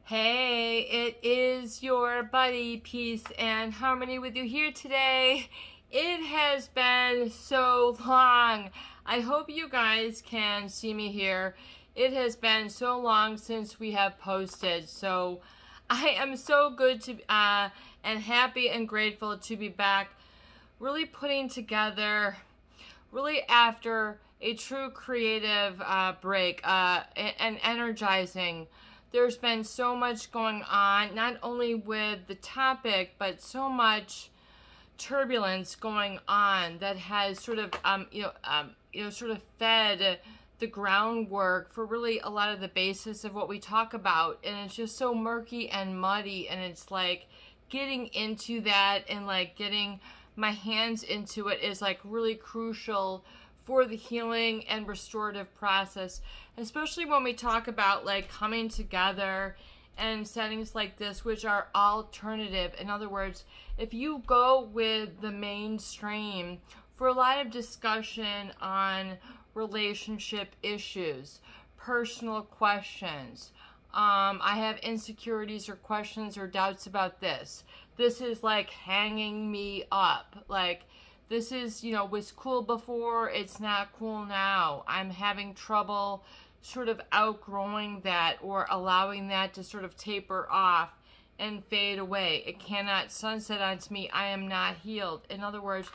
Hey, it is your buddy, Peace and Harmony with you here today. It has been so long. I hope you guys can see me here. It has been so long since we have posted, so I am so good to and happy and grateful to be back, really putting together, really after a true creative break and energizing. There's been so much going on, not only with the topic, but so much turbulence going on that has sort of, sort of fed the groundwork for really a lot of the basis of what we talk about. And it's just so murky and muddy, and it's like getting into that and like getting my hands into it is like really crucial for the healing and restorative process, especially when we talk about like coming together and settings like this, which are alternative. In other words, if you go with the mainstream for a lot of discussion on relationship issues, personal questions, I have insecurities or questions or doubts about this. This is like hanging me up. Like, this is, was cool before, it's not cool now. I'm having trouble sort of outgrowing that or allowing that to sort of taper off and fade away. It cannot sunset onto me. I am not healed. In other words,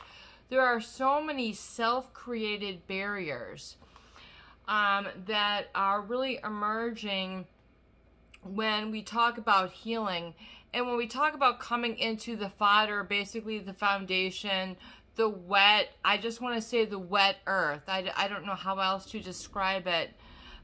there are so many self-created barriers that are really emerging when we talk about healing. And when we talk about coming into the fodder, basically the foundation, the wet, I just want to say the wet earth. I don't know how else to describe it.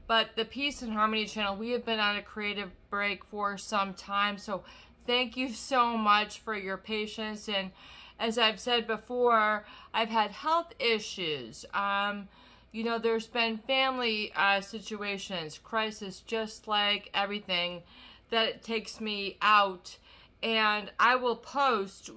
But the Peace and Harmony channel, we have been on a creative break for some time. So thank you so much for your patience. And as I've said before, I've had health issues. There's been family situations, crisis, just like everything that it takes me out. And I will post,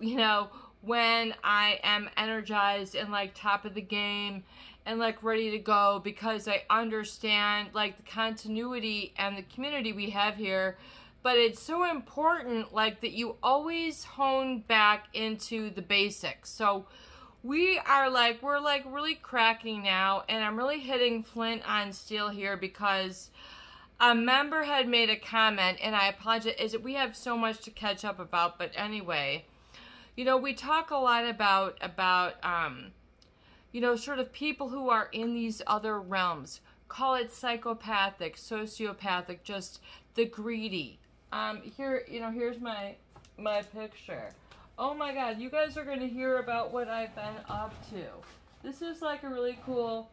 when I am energized and like top of the game and like ready to go, because I understand like the continuity and the community we have here. But it's so important like that you always hone back into the basics. So we're really cracking now, and I'm really hitting flint on steel here because a member had made a comment, and I apologize, we have so much to catch up about, but anyway. We talk a lot about sort of people who are in these other realms. Call it psychopathic, sociopathic, just the greedy. Here's my picture. Oh my God, you guys are going to hear about what I've been up to. This is like a really cool,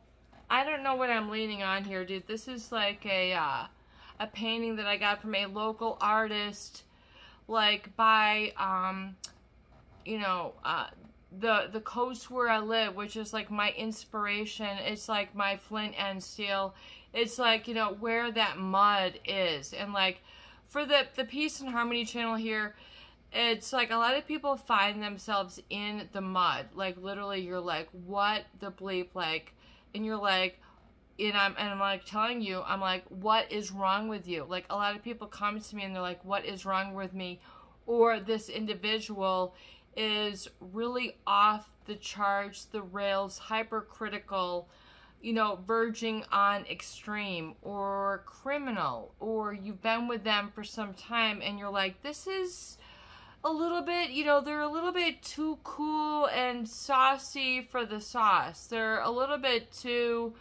I don't know what I'm leaning on here, dude. This is like a painting that I got from a local artist, like by, the coast where I live, which is like my inspiration. It's like my flint and steel. It's like, where that mud is. And like for the Peace and Harmony channel here, it's like a lot of people find themselves in the mud. Like literally you're like, what the bleep, like, and you're like, and I'm like telling you, I'm like, what is wrong with you? Like a lot of people come to me and they're like, what is wrong with me? Or this individual is really off the charts, the rails, hypercritical, verging on extreme or criminal, or you've been with them for some time and you're like, this is a little bit, they're a little bit too cool and saucy for the sauce. They're a little bit too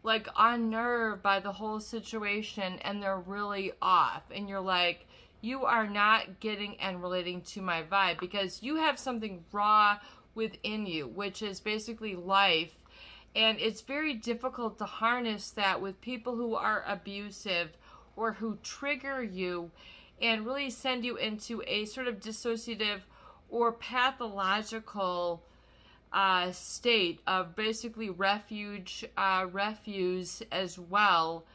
like unnerved by the whole situation, and they're really off, and you're like, you are not getting and relating to my vibe, because you have something raw within you, which is basically life. And it's very difficult to harness that with people who are abusive or who trigger you and really send you into a sort of dissociative or pathological state of basically refuse as well.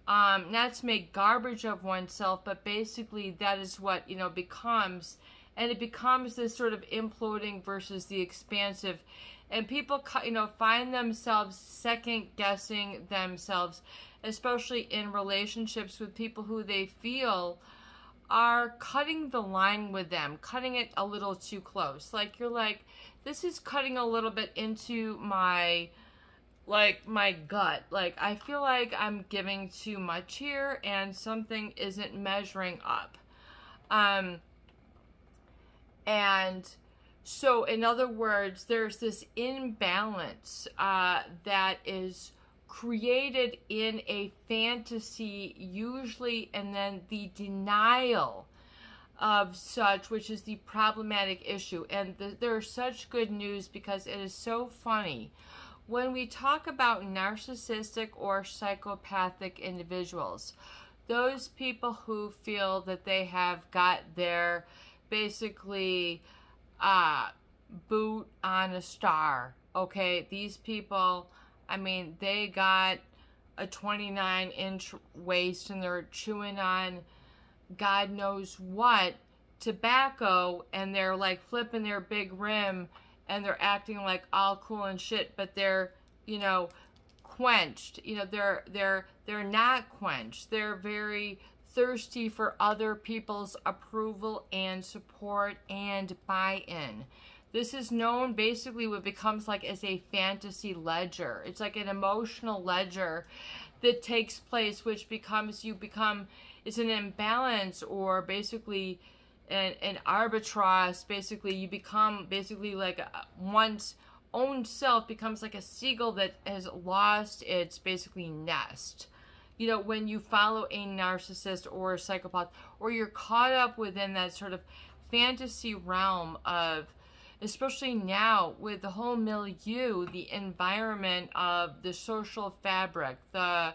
Not to make garbage of oneself, but basically that is what, becomes. And it becomes this sort of imploding versus the expansive. And people, find themselves second-guessing themselves, especially in relationships with people who they feel are cutting the line with them, cutting it a little too close. Like, you're like, this is cutting a little bit into my, like, my gut. Like, I feel like I'm giving too much here and something isn't measuring up. And so, in other words, there's this imbalance that is created in a fantasy usually, and then the denial of such, which is the problematic issue. And there's such good news, because it is so funny. When we talk about narcissistic or psychopathic individuals, those people who feel that they have got their basically boot on a star, okay, these people, I mean, they got a 29-inch waist and they're chewing on God knows what tobacco, and they're like flipping their big rim, and they're acting like all cool and shit, but they're, you know, quenched. You know, they're not quenched. They're very thirsty for other people's approval and support and buy-in. This is known basically what becomes like as a fantasy ledger. It's like an emotional ledger that takes place, which becomes, it's an imbalance, or basically an arbitrage. Basically, you become basically like one's own self becomes like a seagull that has lost its basically nest. You know, when you follow a narcissist or a psychopath, or you're caught up within that sort of fantasy realm of, especially now with the whole milieu, the environment of the social fabric, the,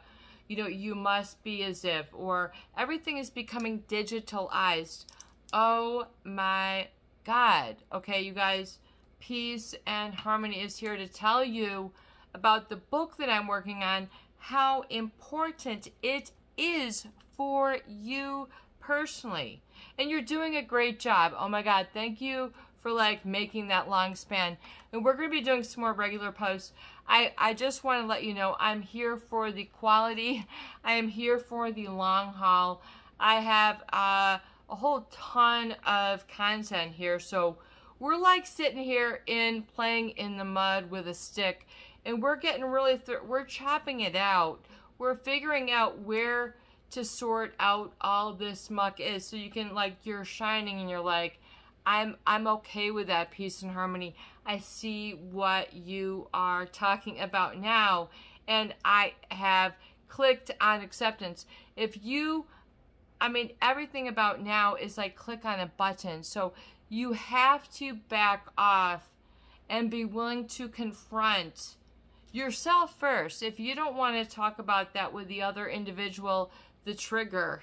you know, you must be as if, or everything is becoming digitalized. Oh my God. Okay, you guys, Peace and Harmony is here to tell you about the book that I'm working on, how important it is for you personally. And you're doing a great job. Oh my God, thank you for like making that long span. And we're going to be doing some more regular posts. I just want to let you know I'm here for the quality. I am here for the long haul. I have a whole ton of content here. So we're like sitting here playing in the mud with a stick, and we're getting really, we're chopping it out. We're figuring out where to sort out all this muck is, so you can, like, you're shining and you're like, I'm okay with that, Peace and Harmony. I see what you are talking about now, and I have clicked on acceptance. If you, I mean, everything about now is like click on a button. So you have to back off and be willing to confront yourself first. If you don't want to talk about that with the other individual, the trigger,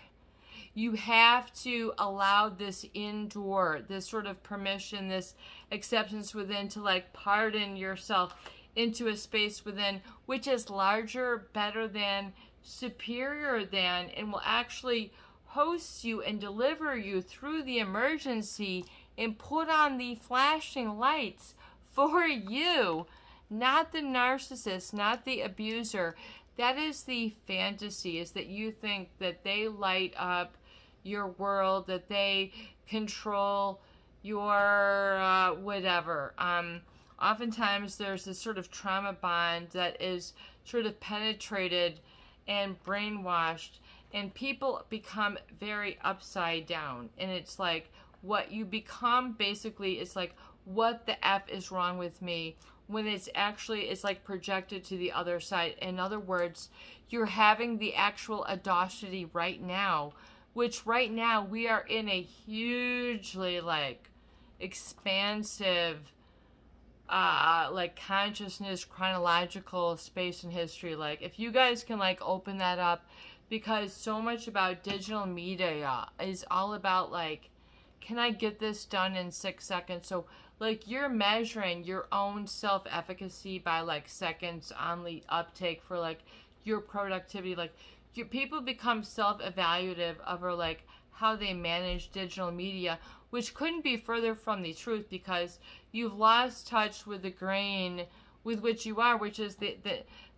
you have to allow this indoor, this sort of permission, this acceptance within, to like pardon yourself into a space within which is larger, better than, superior than, and will actually host you and deliver you through the emergency and put on the flashing lights for you. Not the narcissist, not the abuser. That is the fantasy, is that you think that they light up your world, that they control your whatever. Oftentimes there's this sort of trauma bond that is sort of penetrated and brainwashed, and people become very upside down. And it's like, what you become basically is like, what the F is wrong with me? When it's actually, it's like projected to the other side. In other words, you're having the actual audacity right now, which right now we are in a hugely like expansive like consciousness, chronological space in history. Like, if you guys can like open that up, because so much about digital media is all about like, can I get this done in 6 seconds? So like, you're measuring your own self-efficacy by like seconds on the uptake for like your productivity. Like, your people become self-evaluative over like how they manage digital media, which couldn't be further from the truth, because you've lost touch with the grain with which you are, which is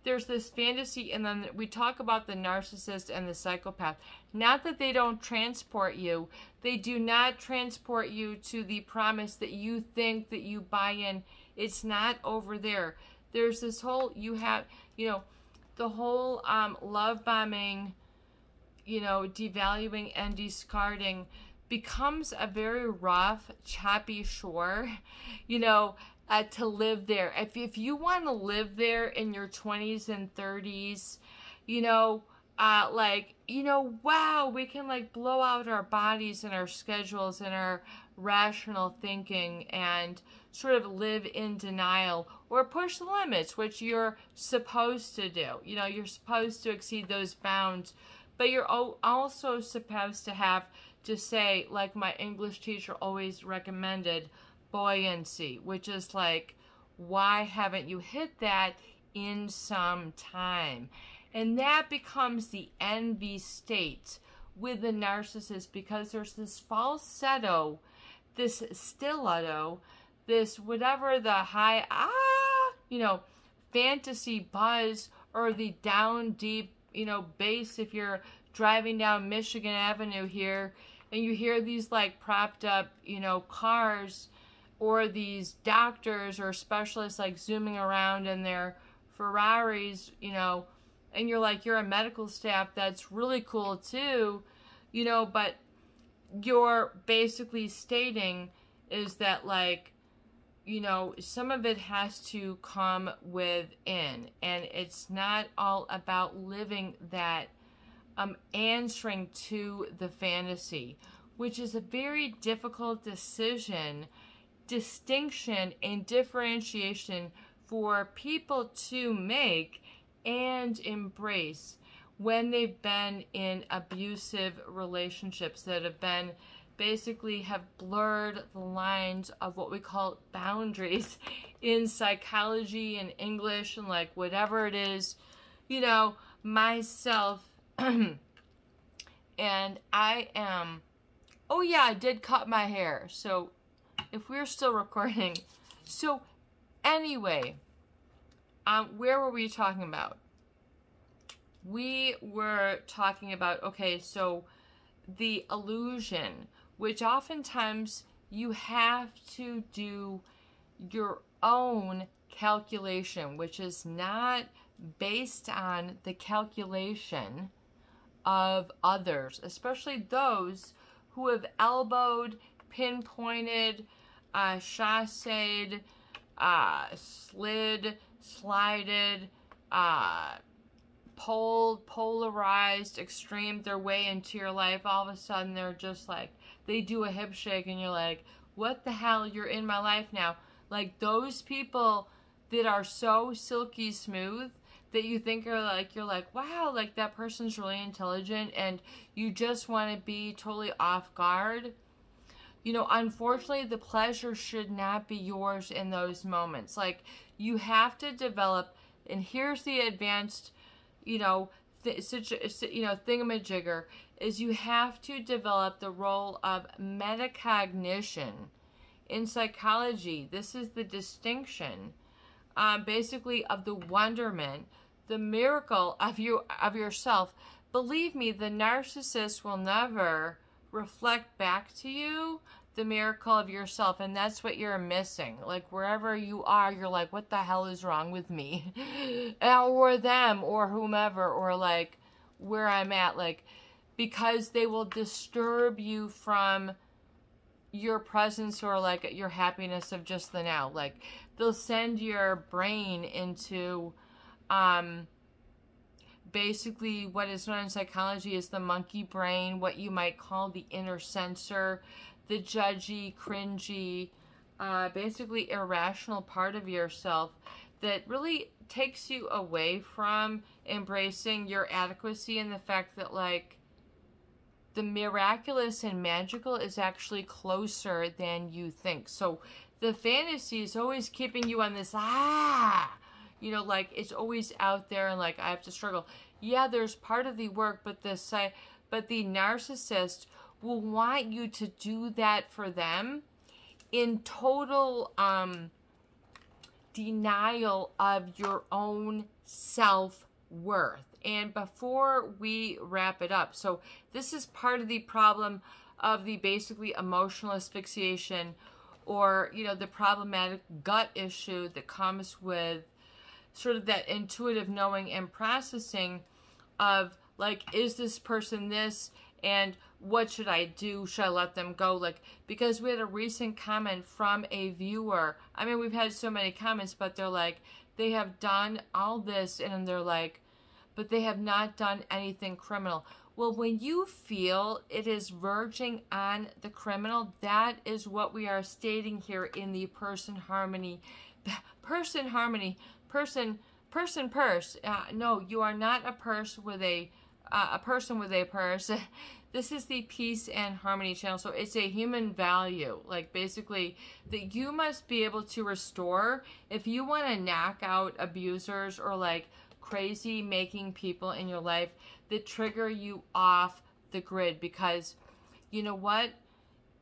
there's this fantasy, and then we talk about the narcissist and the psychopath. Not that they don't transport you. They do not transport you to the promise that you think that you buy in. It's not over there. There's this whole, you have, you know, the whole love bombing, you know, devaluing and discarding becomes a very rough, choppy shore, you know, to live there. If you want to live there in your 20s and 30s, you know, like, you know, wow, we can like blow out our bodies and our schedules and our rational thinking and sort of live in denial or push the limits, which you're supposed to do. You know, you're supposed to exceed those bounds, but you're also supposed to have to say, like my English teacher always recommended, buoyancy, which is like, why haven't you hit that in some time? And that becomes the envy state with the narcissist, because there's this falsetto, this stiletto, this whatever the high, you know, fantasy buzz, or the down deep, you know, bass if you're driving down Michigan Avenue here and you hear these like propped up, you know, cars, or these doctors or specialists like zooming around in their Ferraris, you know, and you're like, you're a medical staff, that's really cool too, you know, but you're basically stating is that, like, you know, some of it has to come within, and it's not all about living that, answering to the fantasy, which is a very difficult distinction and differentiation for people to make and embrace when they've been in abusive relationships that have been basically have blurred the lines of what we call boundaries in psychology and English and like whatever it is, you know, myself. And I am, oh yeah, I did cut my hair, so if we're still recording. So anyway, where were we talking about? We were talking about, okay, so the illusion, which oftentimes you have to do your own calculation, which is not based on the calculation of others, especially those who have elbowed, pinpointed, chassed, slid, slided, polarized, extreme their way into your life. All of a sudden they're just like, they do a hip shake and you're like, what the hell, you're in my life now. Like those people that are so silky smooth that you think are like, you're like, wow, like that person's really intelligent, and you just want to be totally off guard. You know, unfortunately, the pleasure should not be yours in those moments. Like, you have to develop, and here's the advanced, you know, thingamajigger, is you have to develop the role of metacognition in psychology. This is the distinction, basically, of the wonderment, the miracle of yourself. Believe me, the narcissist will never reflect back to you the miracle of yourself, and that's what you're missing. Like, wherever you are, you're like, what the hell is wrong with me? Or them, or whomever, or like where I'm at, like, because they will disturb you from your presence or like your happiness of just the now. Like, they'll send your brain into basically what is known in psychology as the monkey brain, what you might call the inner censor, the judgy, cringy, basically irrational part of yourself that really takes you away from embracing your adequacy and the fact that, like, the miraculous and magical is actually closer than you think. So the fantasy is always keeping you on this, you know, like, it's always out there and, like, I have to struggle. Yeah, there's part of the work, but the narcissist will want you to do that for them in total denial of your own self-worth. And before we wrap it up, so this is part of the problem of the basically emotional asphyxiation, or, you know, the problematic gut issue that comes with sort of that intuitive knowing and processing of, like, is this person this, and what should I do? Should I let them go? Like, because we had a recent comment from a viewer. I mean, we've had so many comments, but they're like, they have done all this, and they're like, but they have not done anything criminal. Well, when you feel it is verging on the criminal, that is what we are stating here in the person harmony. No, you are not a purse with a person with a purse. This is the Peace and Harmony channel. So it's a human value, like, basically, that you must be able to restore if you want to knock out abusers or, like, crazy making people in your life that trigger you off the grid. Because you know what,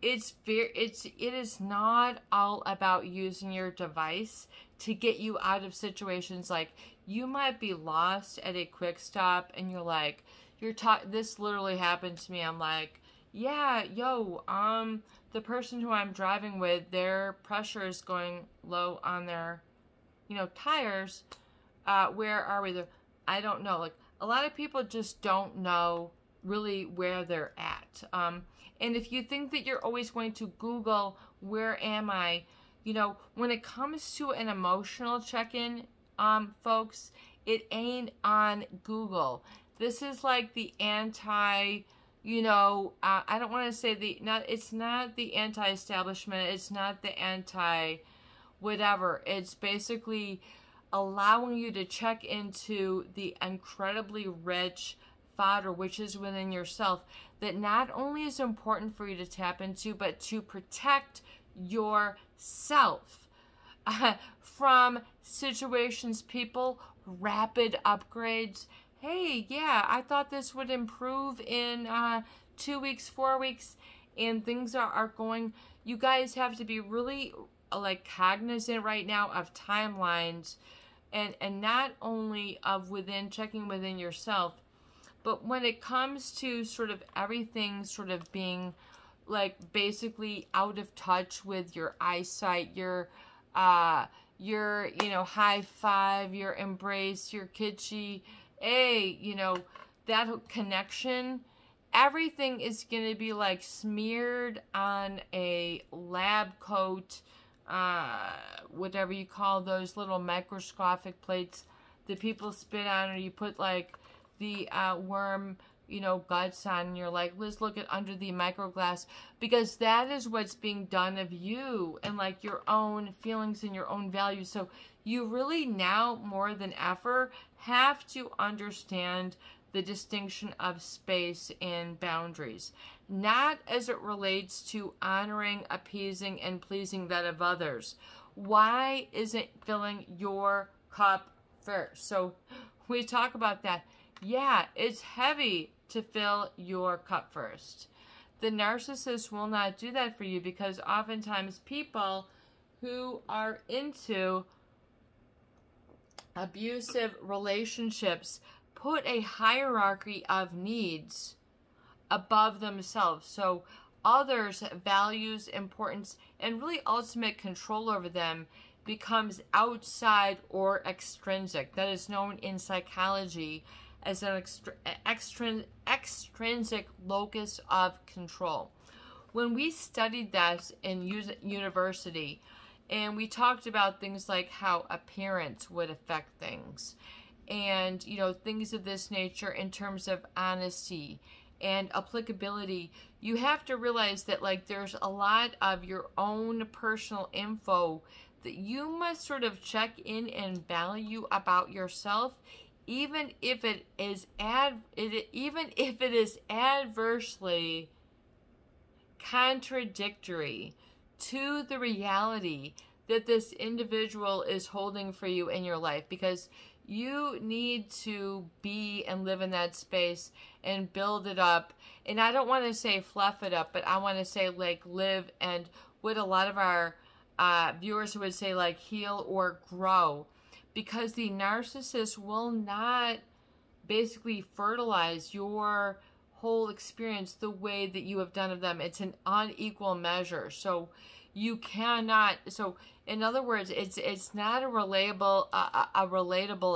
it is not all about using your device to get you out of situations. Like, you might be lost at a quick stop and you're like, this literally happened to me. I'm like, yeah, yo, the person who I'm driving with, their pressure is going low on their, you know, tires. Where are we there? I don't know. Like, a lot of people just don't know really where they're at. And if you think that you're always going to Google, where am I? You know, when it comes to an emotional check-in, folks, it ain't on Google. This is like the anti, you know, I don't want to say it's not the anti-establishment. It's not the anti-whatever. It's basically allowing you to check into the incredibly rich fodder which is within yourself, that not only is important for you to tap into, but to protect yourself from situations, people, rapid upgrades. Hey, yeah, I thought this would improve in 2 weeks, 4 weeks, and things are going. You guys have to be really, like, cognizant right now of timelines, and not only of checking within yourself, but when it comes to sort of everything sort of being, like, basically out of touch with your eyesight, your you know, high five, your embrace, your kitschy, you know, that connection, everything is going to be, like, smeared on a lab coat, whatever you call those little microscopic plates that people spit on, or you put, like, the worm, you know, guts on, and you're like, let's look at under the microglass, because that is what's being done of you and, like, your own feelings and your own values. So you really now more than ever have to understand the distinction of space and boundaries, not as it relates to honoring, appeasing, and pleasing that of others. Why isn't filling your cup first? So we talk about that. Yeah, it's heavy to fill your cup first. The narcissist will not do that for you, because oftentimes people who are into abusive relationships put a hierarchy of needs above themselves. So others' values, importance, and really ultimate control over them becomes outside or extrinsic. That is known in psychology as an extrinsic locus of control. When we studied that in university, and we talked about things like how appearance would affect things, and, you know, things of this nature in terms of honesty and applicability, you have to realize that, like, there's a lot of your own personal info that you must sort of check in and value about yourself, even if it is adversely contradictory to the reality that this individual is holding for you in your life, because you need to be and live in that space and build it up. And I don't want to say fluff it up, but I want to say, like, live, and what a lot of our viewers would say, like, heal or grow. because the narcissist will not basically fertilize your whole experience the way that you have done of them. It's an unequal measure. So you cannot, so in other words, it's not a relatable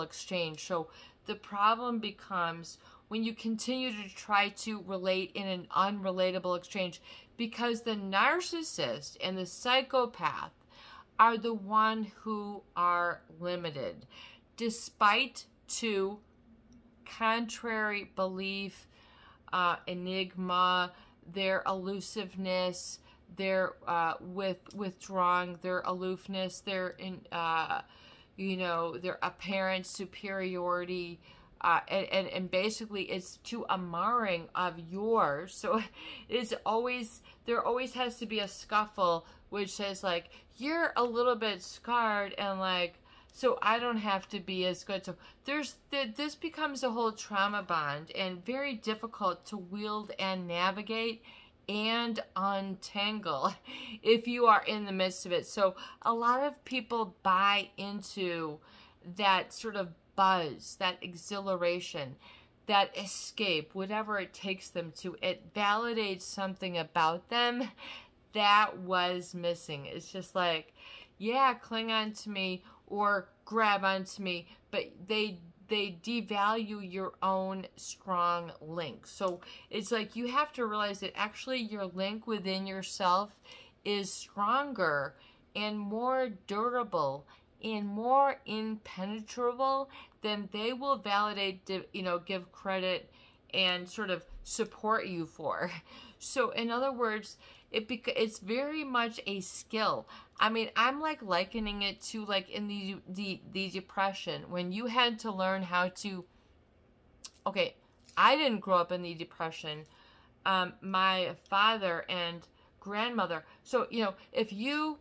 exchange. So the problem becomes when you continue to try to relate in an unrelatable exchange, because the narcissist and the psychopath are the one who are limited, despite two contrary belief, enigma, their elusiveness, their withdrawing, their aloofness, their their apparent superiority, and basically it's to a marring of yours. So it's always, there always has to be a scuffle which says like, you're a little bit scarred and like, so I don't have to be as good. So this becomes a whole trauma bond and very difficult to wield and navigate and untangle if you are in the midst of it. So a lot of people buy into that sort of buzz, that exhilaration, that escape, whatever it takes them to. It validates something about them that was missing. It's just like, yeah, cling on to me or grab onto me, but they devalue your own strong link. So it's like you have to realize that actually your link within yourself is stronger and more durable and more impenetrable than they will validate, give credit and sort of support you for. So in other words, it's very much a skill. I mean, I'm like likening it to like in the depression, when you had to learn how to, okay, I didn't grow up in the depression. My father and grandmother. So, if you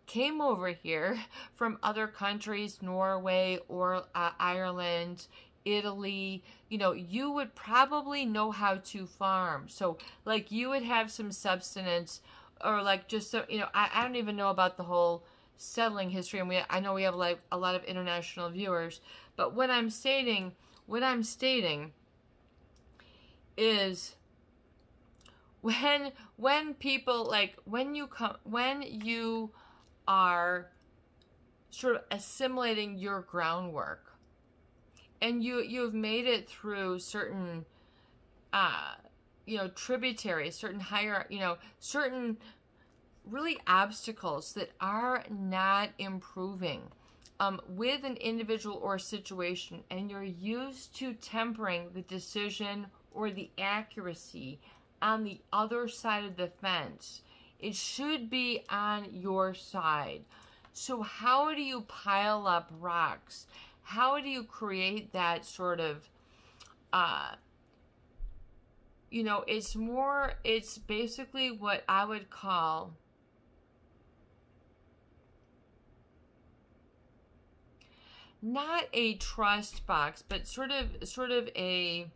came over here from other countries, Norway or Ireland, Italy, you would probably know how to farm. So like you would have some subsistence, or like just so, I don't even know about the whole settling history, and I know we have like a lot of international viewers, but what I'm stating is when people, like when you are sort of assimilating your groundwork, and you've made it through certain, tributaries, certain higher, certain really obstacles that are not improving with an individual or situation, and you're used to tempering the decision or the accuracy on the other side of the fence. It should be on your side. So how do you pile up rocks? How do you create that sort of, it's basically what I would call not a trust box, but sort of a,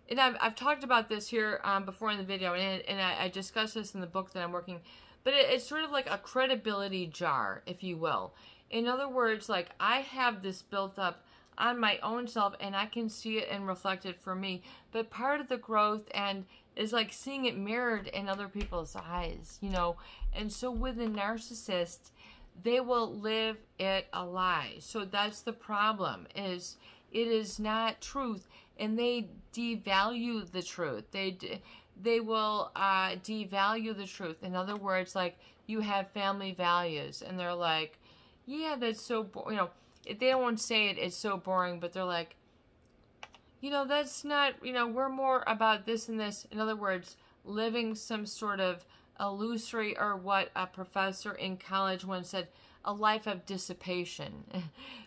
and I've talked about this here before in the video, and I discussed this in the book that I'm working, but it's sort of like a credibility jar, if you will. In other words, like I have this built up on my own self, and I can see it and reflect it for me. But part of the growth and is like seeing it mirrored in other people's eyes, And so with a narcissist, they will live it a lie. So that's the problem, is it is not truth, and they devalue the truth. They will devalue the truth. In other words, like you have family values, and they're like, yeah, that's so boring. They don't want to say it, it's so boring, but they're like, that's not, we're more about this and this. In other words, living some sort of illusory, or what a professor in college once said, a life of dissipation.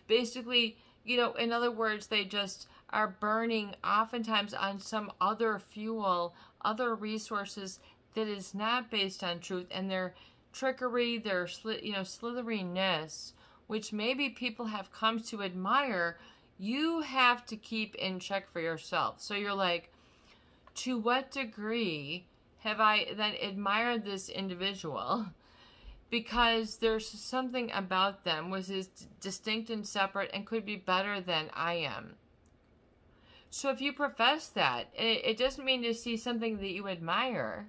Basically, in other words, they just are burning oftentimes on some other fuel, other resources that is not based on truth, and their trickery, their slitheriness, which maybe people have come to admire, you have to keep in check for yourself. So you're like, to what degree have I then admired this individual? because there's something about them which is distinct and separate and could be better than I am. So if you profess that, it doesn't mean to see something that you admire,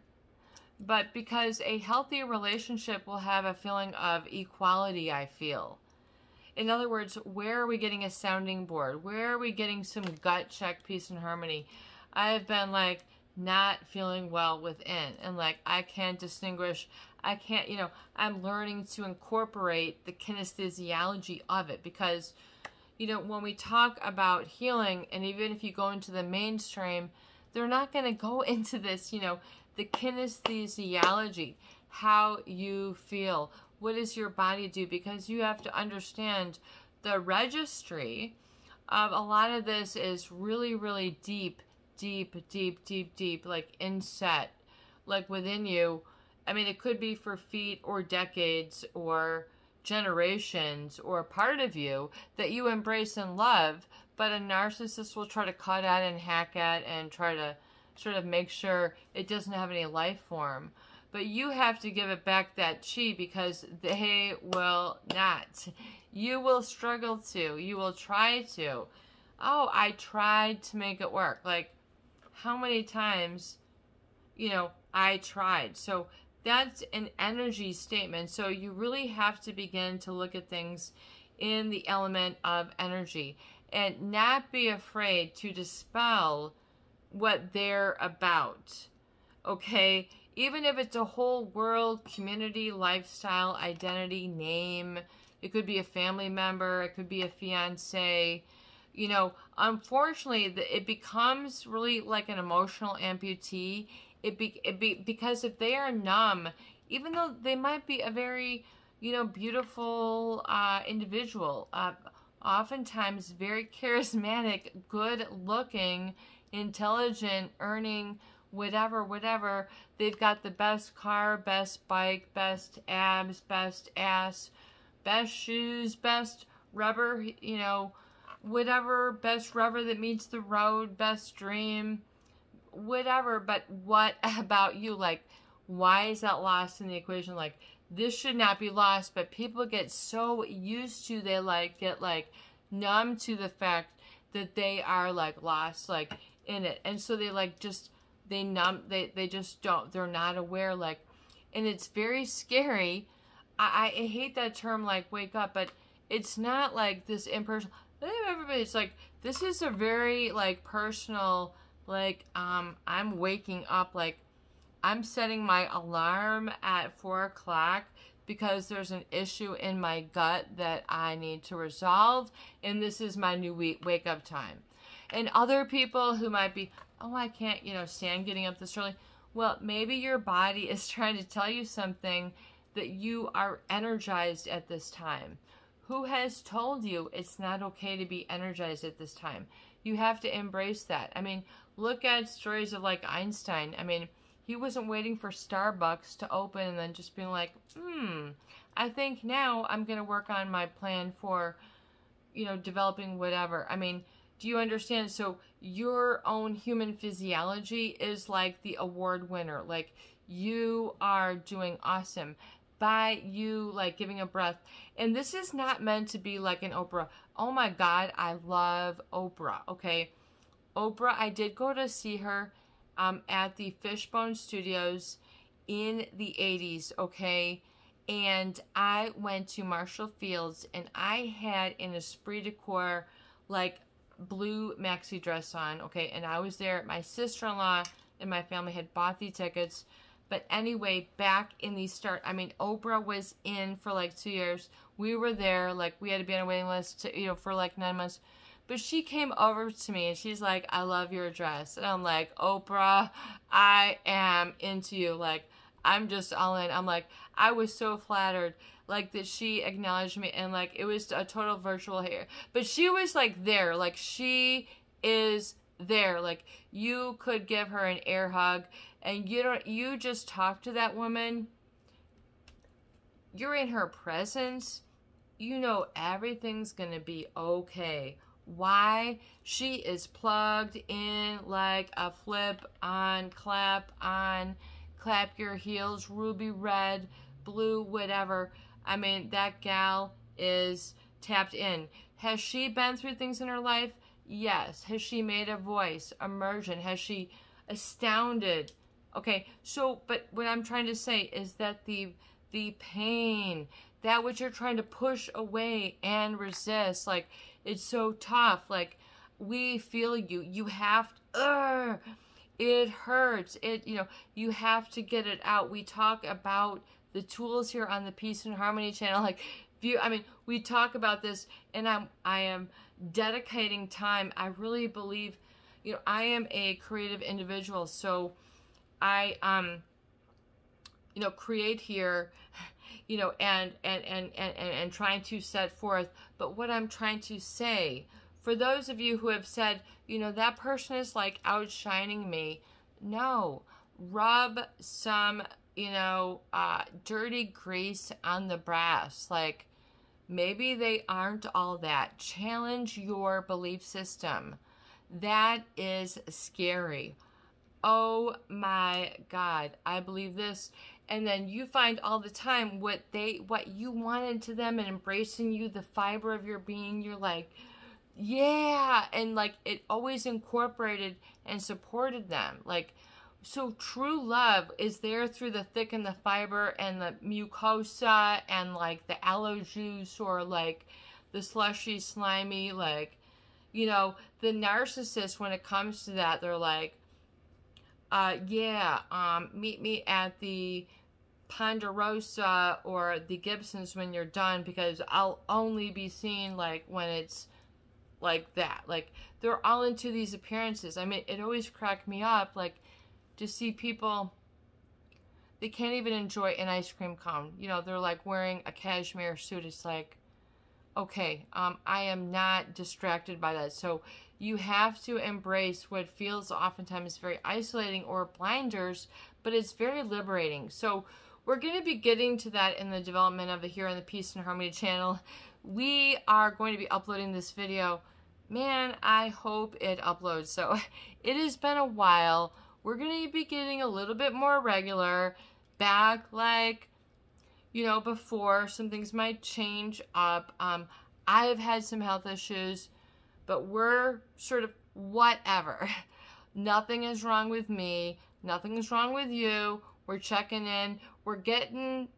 but because a healthy relationship will have a feeling of equality, I feel. In other words, where are we getting a sounding board? Where are we getting some gut check, peace and harmony? I've been like not feeling well within, and like I can't distinguish, I can't, you know, I'm learning to incorporate the kinesthesiology of it, because, you know, when we talk about healing, and even if you go into the mainstream, they're not going to go into this, you know, the kinesthesiology, how you feel, what does your body do, because you have to understand the registry of a lot of this is really, really deep, like inset, like within you. I mean, it could be for feet or decades or generations or part of you that you embrace and love, but a narcissist will try to cut at and hack at and try to sort of make sure it doesn't have any life form. But you have to give it back that chi, because they will not. You will struggle to. You will try to. Oh, I tried to make it work. Like, how many times, you know, I tried. So that's an energy statement. So you really have to begin to look at things in the element of energy and not be afraid to dispel what they're about. Okay? Even if it's a whole world, community, lifestyle, identity, name, it could be a family member, it could be a fiance. You know, unfortunately, it becomes really like an emotional amputee. Because if they are numb, even though they might be a very, you know, beautiful individual, oftentimes very charismatic, good-looking, intelligent, earning, whatever, they've got the best car, best bike, best abs, best ass, best shoes, best rubber, you know, whatever, best rubber that meets the road, best dream, whatever. But what about you? Like, why is that lost in the equation? Like, this should not be lost, but people get so used to, they like get like numb to the fact that they are like lost like in it, and so they like just they just don't, they're not aware, like, and it's very scary. I hate that term, like, wake up, but it's not like this impersonal, everybody's like, this is a very like personal, like, I'm waking up, like, I'm setting my alarm at 4 o'clock because there's an issue in my gut that I need to resolve, and this is my new wake up time. And other people who might be, oh, I can't, you know, stand getting up this early. Well, maybe your body is trying to tell you something, that you are energized at this time. Who has told you it's not okay to be energized at this time? You have to embrace that. I mean, look at stories of like Einstein. I mean, he wasn't waiting for Starbucks to open and then just being like, I think now I'm going to work on my plan for, you know, developing whatever. I mean, do you understand? So your own human physiology is like the award winner. Like, you are doing awesome by you, like, giving a breath. And this is not meant to be like an Oprah. Oh my God, I love Oprah. Okay. Oprah, I did go to see her at the Fishbone Studios in the 80s. Okay. And I went to Marshall Fields, and I had an esprit de corps, like, blue maxi dress on, okay, and I was there. My sister-in-law and my family had bought the tickets, but anyway, back in the start, I mean, Oprah was in for like 2 years. We were there, like, we had to be on a waiting list to, you know, for like 9 months, but she came over to me and she's like, I love your dress, and I'm like, Oprah, I am into you, like, I'm just all in. I'm like, I was so flattered, like, that she acknowledged me, and like, it was a total virtual hair, but she was like there, like, she is there, like, you could give her an air hug, and you just talk to that woman, you're in her presence, you know everything's gonna be okay. Why? She is plugged in like a flip on, clap your heels, ruby red, blue, whatever. I mean, that gal is tapped in. Has she been through things in her life? Yes. Has she made a voice, immersion? Has she astounded? Okay, so, but what I'm trying to say is that the pain, that which you're trying to push away and resist, like, it's so tough. Like, we feel you. You have to, it hurts. You have to get it out. We talk about the tools here on the Peace and Harmony channel. Like, we talk about this, and I am dedicating time. I really believe, I am a creative individual, so I, create here, and trying to set forth. But what I'm trying to say, for those of you who have said, that person is like outshining me, no, rub some, dirty grease on the brass. Like, maybe they aren't all that. Challenge your belief system. That is scary. Oh my God, I believe this. And then you find all the time what you wanted to them, and embracing you, the fiber of your being. You're like, yeah. And like, it always incorporated and supported them. Like, so true love is there through the thick and the fiber and the mucosa and like the aloe juice, or like the slushy, slimy, like, the narcissist, when it comes to that, they're like, meet me at the Ponderosa or the Gibsons when you're done, because I'll only be seen like when it's like that. Like, they're all into these appearances. I mean, it always cracked me up, like, to see people, they can't even enjoy an ice cream cone. They're like wearing a cashmere suit. It's like, okay, I am not distracted by that. So you have to embrace what feels oftentimes very isolating or blinders, but it's very liberating. So we're going to be getting to that in the development of it here on the Peace and Harmony channel. We are going to be uploading this video. Man, I hope it uploads. So it has been a while. We're going to be getting a little bit more regular, back like, before. Some things might change up. I have had some health issues, but we're sort of whatever. Nothing is wrong with me. Nothing is wrong with you. We're checking in. We're getting,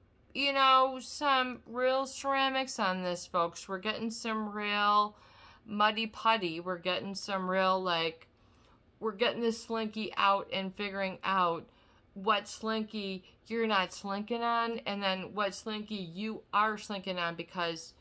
some real ceramics on this, folks. We're getting some real muddy putty. We're getting some real, like, we're getting this slinky out and figuring out what slinky you're not slinking on, and then what slinky you are slinking on, because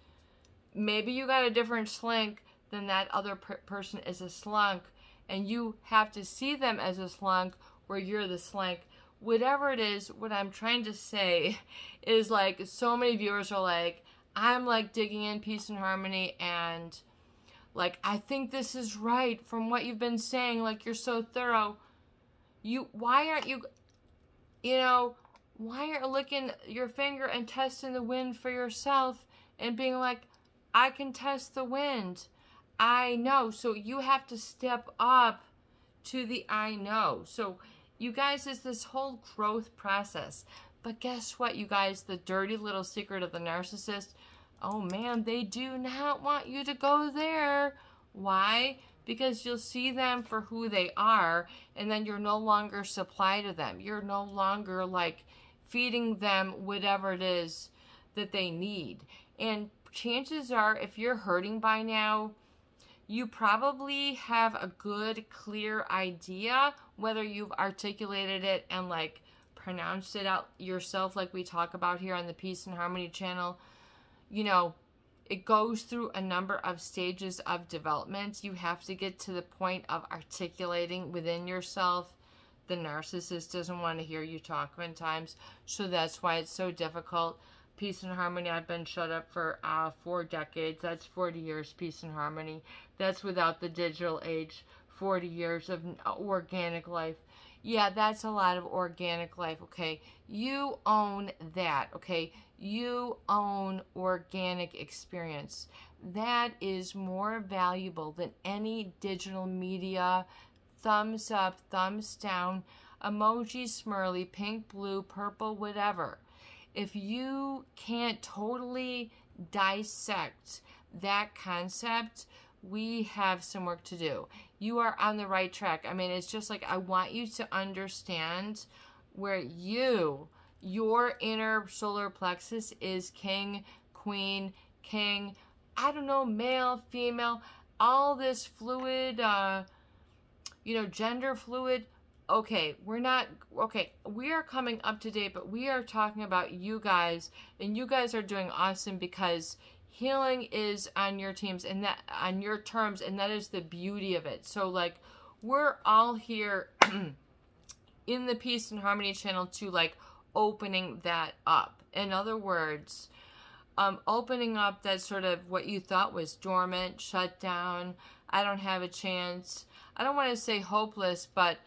maybe you got a different slink than that other person is a slunk, and you have to see them as a slunk where you're the slink. Whatever it is, what I'm trying to say is, like, so many viewers are like, I'm like digging in Peace and Harmony, and like, I think this is right from what you've been saying. Like, you're so thorough. Why aren't you licking your finger and testing the wind for yourself and being like, I can test the wind. I know. So you have to step up to the I know. So you guys, it's this whole growth process. But guess what, you guys? The dirty little secret of the narcissist, oh man, they do not want you to go there. Why? Because you'll see them for who they are, and then you're no longer supply to them. You're no longer like feeding them whatever it is that they need. And chances are, if you're hurting by now, you probably have a good, clear idea, whether you've articulated it and like pronounced it out yourself, like we talk about here on the Peace and Harmony channel. It goes through a number of stages of development. You have to get to the point of articulating within yourself. The narcissist doesn't want to hear you talk sometimes, so that's why it's so difficult. Peace and Harmony, I've been shut up for 4 decades. That's 40 years, Peace and Harmony. That's without the digital age. 40 years of organic life. Yeah, that's a lot of organic life, okay? You own that, okay? You own organic experience. That is more valuable than any digital media, thumbs up, thumbs down, emoji, smurly, pink, blue, purple, whatever. if you can't totally dissect that concept, we have some work to do. You are on the right track. I mean, it's just like, I want you to understand where your inner solar plexus is king, queen, king, I don't know, male, female, all this fluid, gender fluid. Okay, we are coming up to date, but we are talking about you guys, and you guys are doing awesome because healing is on your teams and that on your terms, and that is the beauty of it. So like, we're all here in the Peace and Harmony channel to like opening that up. In other words, opening up that sort of what you thought was dormant, shut down, I don't have a chance. I don't want to say hopeless, but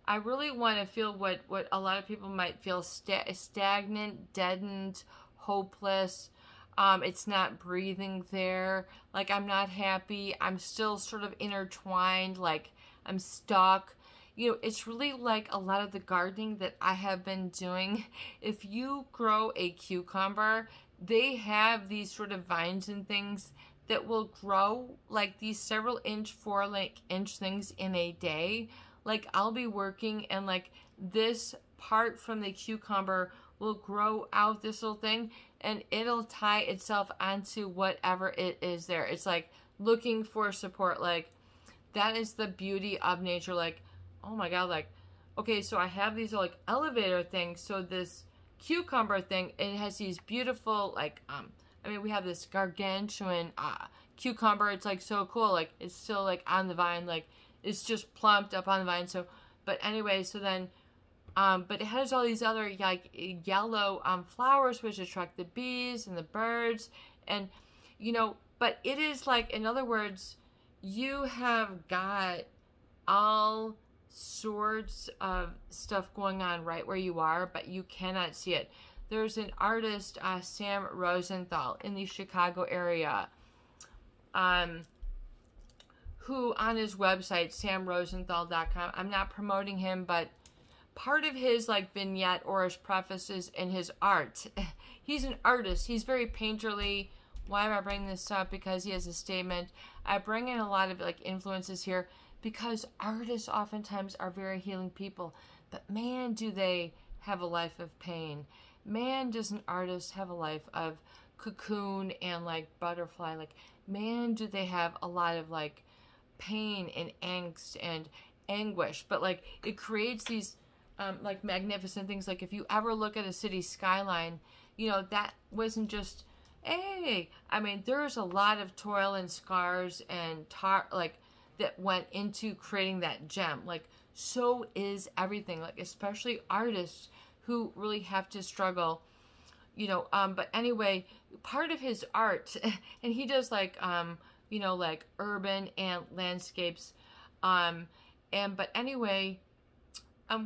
I really want to feel what a lot of people might feel, stagnant, deadened, hopeless. It's not breathing there. Like, I'm not happy. I'm still sort of intertwined. Like, I'm stuck. It's really like a lot of the gardening that I have been doing. If you grow a cucumber, they have these sort of vines and things that will grow like these several inch, 4-inch things in a day. Like, I'll be working and like this part from the cucumber will grow out this little thing and it'll tie itself onto whatever it is there. It's like looking for support. Like, that is the beauty of nature. Like, oh my God, like, okay, so I have these like elevator things. So this cucumber thing, it has these beautiful, like, I mean, we have this gargantuan cucumber. It's like so cool. Like, it's still like on the vine. Like, it's just plumped up on the vine. So, but anyway, so then, but it has all these other like yellow flowers which attract the bees and the birds, and but it is like, in other words, you have got all sorts of stuff going on right where you are, but you cannot see it. There's an artist, Sam Rosenthal, in the Chicago area, who on his website, samrosenthal.com, I'm not promoting him, but part of his like vignette or his prefaces in his art, he's an artist. He's very painterly. Why am I bringing this up? Because he has a statement. I bring in a lot of like influences here because artists oftentimes are very healing people, but man, do they have a life of pain. Man, does an artist have a life of cocoon and like butterfly. Like, man, do they have a lot of like pain and angst and anguish. But like, it creates these like magnificent things. Like, if you ever look at a city skyline, that wasn't just, hey, I mean, there's a lot of toil and scars and like that went into creating that gem. Like, so is everything, like especially artists who really have to struggle, but anyway, part of his art, and he does like, like urban and landscapes, but anyway,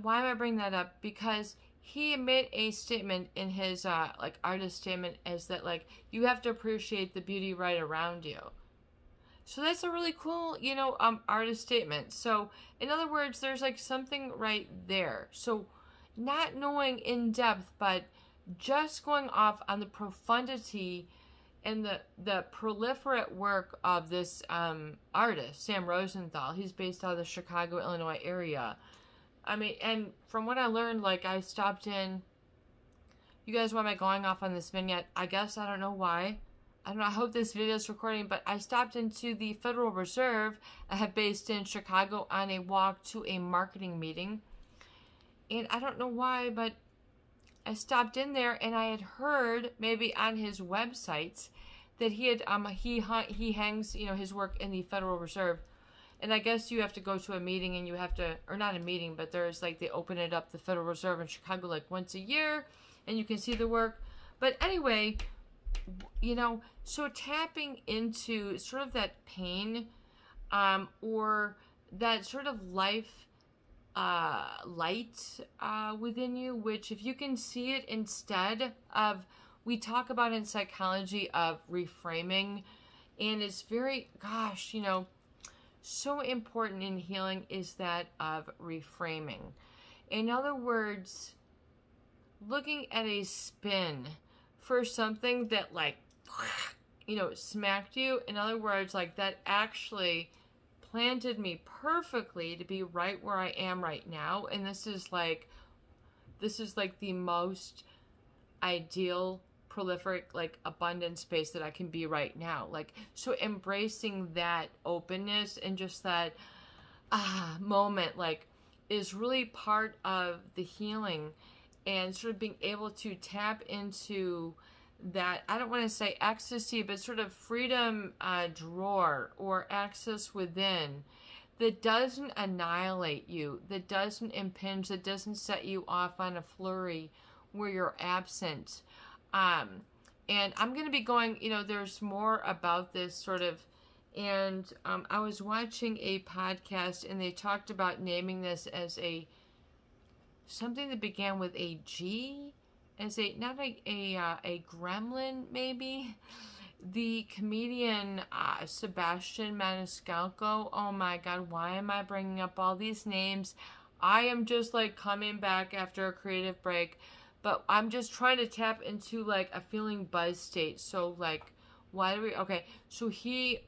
why am I bringing that up? Because he made a statement in his, like artist statement, is that like, you have to appreciate the beauty right around you. So that's a really cool, artist statement. So in other words, there's like something right there. So not knowing in depth, but just going off on the profundity and the proliferate work of this artist, Sam Rosenthal. He's based out of the Chicago, Illinois area. I mean, and from what I learned, like, I stopped in, you guys, why am I going off on this vignette? I guess, I don't know why. I don't know, I hope this video is recording, but I stopped into the Federal Reserve, based in Chicago, on a walk to a marketing meeting. And I don't know why, but I stopped in there and I had heard, maybe on his website, that he had, he hangs, his work in the Federal Reserve. And I guess you have to go to a meeting and you have to, or not a meeting, but there's like, they open it up, the Federal Reserve in Chicago, like once a year, and you can see the work. But anyway, so tapping into sort of that pain, or that sort of life, light, within you, which if you can see it instead of, we talk about in psychology of reframing, and it's very, gosh, so important in healing is that of reframing. In other words, looking at a spin for something that, like, you know, smacked you. In other words, like, that actually planted me perfectly to be right where I am right now. And this is like the most ideal, prolific, like, abundant space that I can be right now. Like, so embracing that openness and just that moment, like, is really part of the healing, and sort of being able to tap into that, I don't want to say ecstasy, but sort of freedom drawer or access within, that doesn't annihilate you, that doesn't impinge, that doesn't set you off on a flurry where you're absent. And I'm going to be going, you know, there's more about this sort of, and I was watching a podcast and they talked about naming this as something that began with a G, as not a gremlin, maybe. The comedian Sebastian Maniscalco. Oh my God, why am I bringing up all these names? I am just like coming back after a creative break, but I'm just trying to tap into like a feeling buzz state. So like, why do we? Okay, so he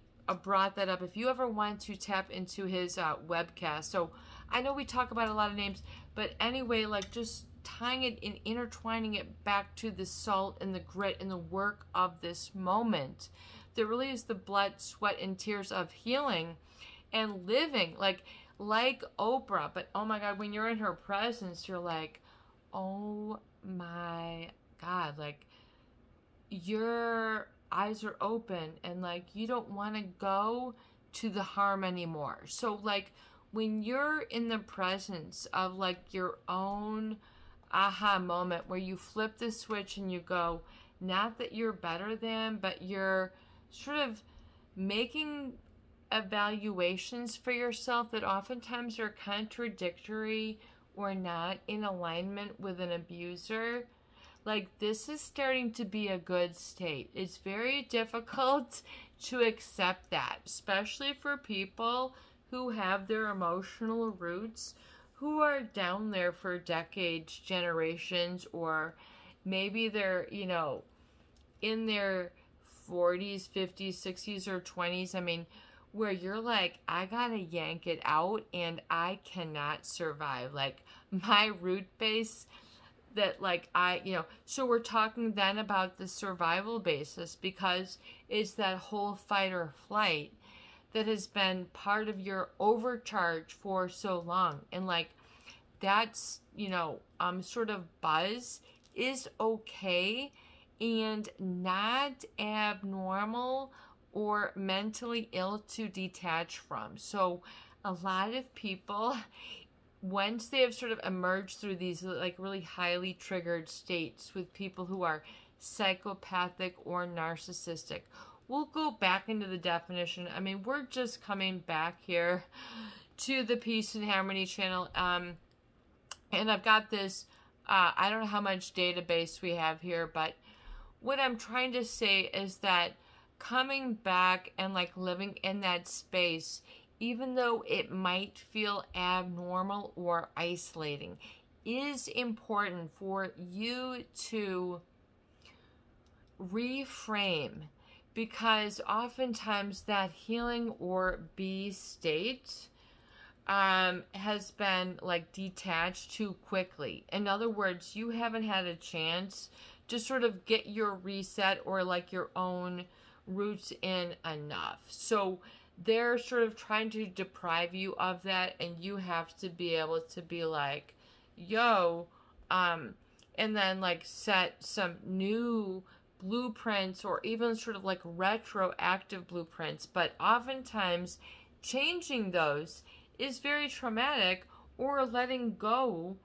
brought that up. If you ever want to tap into his webcast, so I know we talk about a lot of names, but anyway, like just tying it and intertwining it back to the salt and the grit and the work of this moment that really is the blood, sweat, and tears of healing and living like Oprah. But oh my God, when you're in her presence, you're like, oh my God, like your eyes are open and like you don't want to go to the harm anymore. So like when you're in the presence of like your own aha moment where you flip the switch and you go, not that you're better than, but you're sort of making evaluations for yourself that oftentimes are contradictory or not in alignment with an abuser. Like, this is starting to be a good state. It's very difficult to accept that, especially for people who have their emotional roots, who are down there for decades, generations, or maybe they're, you know, in their 40s, 50s, 60s, or 20s. I mean, where you're like, I gotta yank it out and I cannot survive. Like, my root base that like so we're talking then about the survival basis, because it's that whole fight or flight that has been part of your overcharge for so long. And like, that's, sort of buzz is okay and not abnormal or mentally ill to detach from. So a lot of people, once they have sort of emerged through these like really highly triggered states with people who are psychopathic or narcissistic, we'll go back into the definition. I mean, we're just coming back here to the Peace and Harmony channel. And I've got this, I don't know how much database we have here, but what I'm trying to say is that coming back and like living in that space, even though it might feel abnormal or isolating, is important for you to reframe, because oftentimes that healing or be state has been like detached too quickly. In other words, you haven't had a chance to sort of get your reset or like your own roots in enough. So they're sort of trying to deprive you of that, and you have to be able to be like, yo, and then like set some new blueprints or even sort of like retroactive blueprints. But oftentimes changing those is very traumatic, or letting go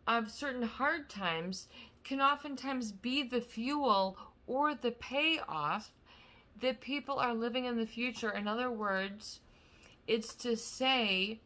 of certain hard times can oftentimes be the fuel or the payoff that people are living in the future. In other words, it's to say,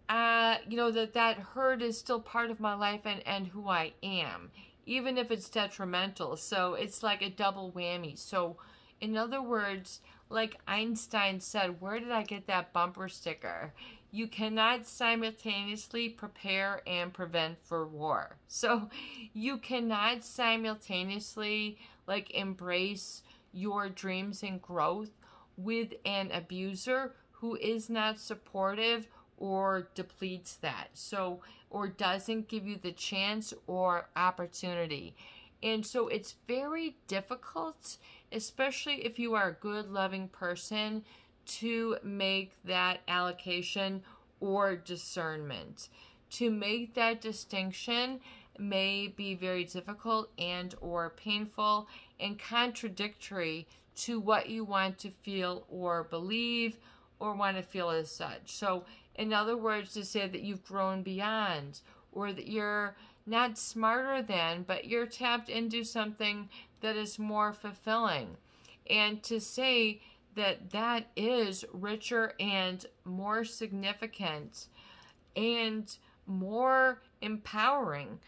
that hurt is still part of my life and who I am, even if it's detrimental. So it's like a double whammy. So in other words, like Einstein said, where did I get that bumper sticker? you cannot simultaneously prepare and prevent for war. So you cannot simultaneously like embrace your dreams and growth with an abuser who is not supportive or depletes that. So, or doesn't give you the chance or opportunity. And so it's very difficult, especially if you are a good, loving person, to make that allocation or discernment. To make that distinction may be very difficult and or painful and contradictory to what you want to feel or believe or want to feel as such. So in other words, to say that you've grown beyond, or that you're not smarter than, but you're tapped into something that is more fulfilling. And to say that that is richer and more significant and more empowering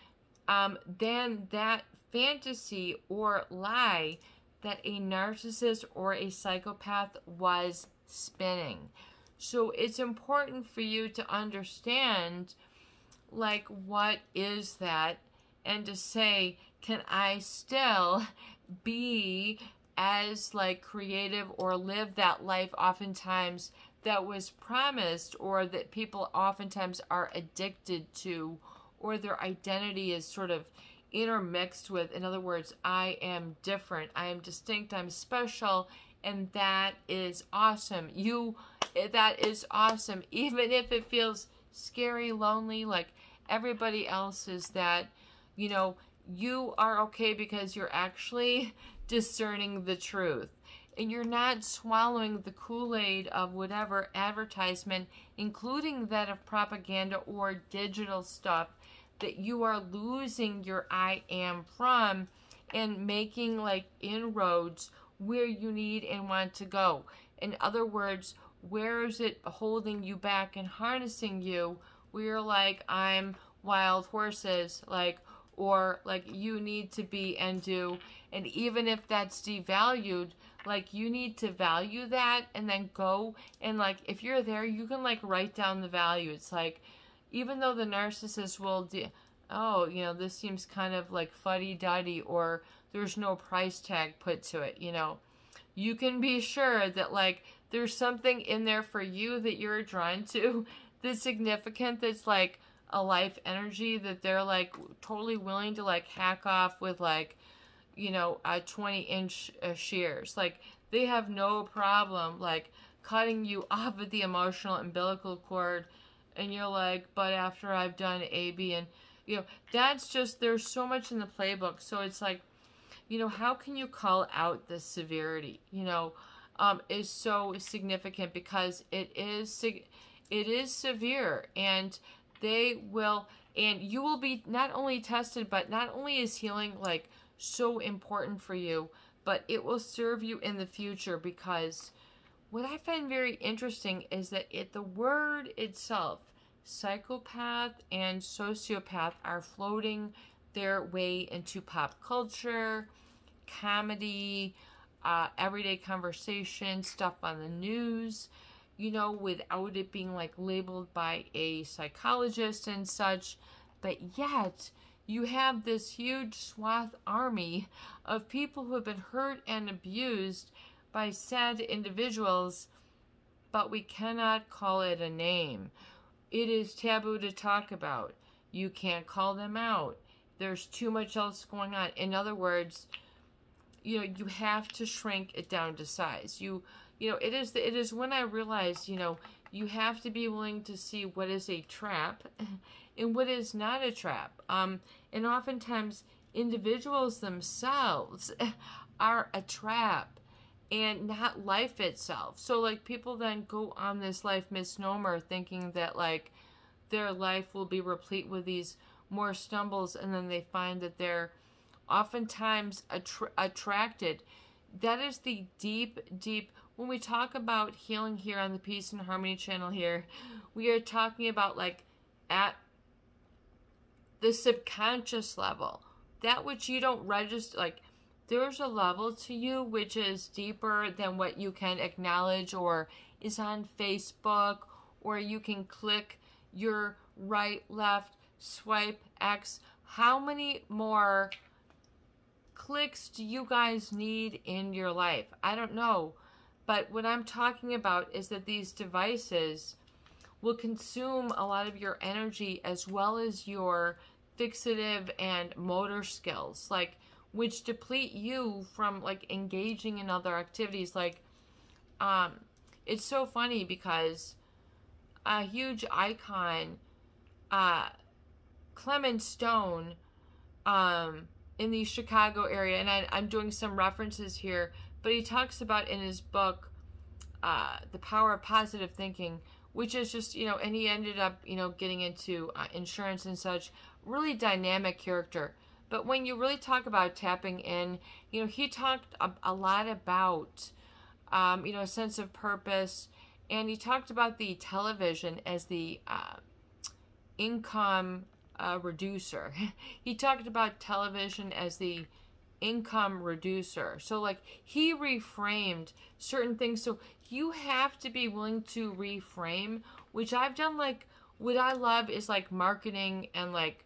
than that fantasy or lie that a narcissist or a psychopath was spinning. So it's important for you to understand, like, what is that, and to say, can I still be as like creative or live that life oftentimes that was promised, or that people oftentimes are addicted to, or their identity is sort of intermixed with. In other words, I am different, I am distinct, I'm special, and that is awesome. That is awesome, even if it feels scary, lonely, like everybody else is. That, you know, you are okay because you're actually discerning the truth. And you're not swallowing the Kool-Aid of whatever advertisement, including that of propaganda or digital stuff, that you are losing your I am from and making like inroads where you need and want to go. In other words, where is it holding you back and harnessing you, where you're like, I'm wild horses, like, or like you need to be and do. And even if that's devalued, like you need to value that and then go and like, if you're there, you can like write down the value. It's like, even though the narcissist will oh, you know, this seems kind of like fuddy-duddy, or there's no price tag put to it, you know, you can be sure that like there's something in there for you that you're drawn to that's significant, that's like a life energy that they're like totally willing to like hack off with like, you know, 20-inch shears. Like they have no problem like cutting you off at the emotional umbilical cord, and you're like, but after I've done A, B, and you know, that's just, there's so much in the playbook. So it's like, you know, how can you call out the severity, you know, is so significant, because it is severe, and they will, and you will be not only tested, but not only is healing like so important for you, but it will serve you in the future. Because what I find very interesting is that the word itself, psychopath and sociopath, are floating their way into pop culture, comedy, everyday conversation, stuff on the news, you know, without it being like labeled by a psychologist and such. But yet you have this huge swath army of people who have been hurt and abused by sad individuals, but we cannot call it a name. It is taboo to talk about. You can't call them out. There's too much else going on. In other words, you know, you have to shrink it down to size. You know, it is when I realized, you know, you have to be willing to see what is a trap and what is not a trap. And oftentimes individuals themselves are a trap and not life itself. So like people then go on this life misnomer thinking that like their life will be replete with these more stumbles, and then they find that they're oftentimes attracted. That is the deep, when we talk about healing here on the Peace and Harmony channel here, we are talking about like at the subconscious level, that which you don't register. Like there's a level to you which is deeper than what you can acknowledge or is on Facebook or you can click your right, left, swipe, X. How many more clicks do you guys need in your life? I don't know. But what I'm talking about is that these devices will consume a lot of your energy as well as your fixative and motor skills, like, which deplete you from like engaging in other activities. Like, it's so funny because a huge icon, Clement Stone, in the Chicago area, and I'm doing some references here, but he talks about in his book, The Power of Positive Thinking, which is just, and he ended up, getting into insurance and such. Really dynamic character. But when you really talk about tapping in, he talked a lot about, a sense of purpose. And he talked about the television as the income reducer. He talked about television as the income reducer. So, like, he reframed certain things. So you have to be willing to reframe, which I've done. Like, what I love is like marketing, and like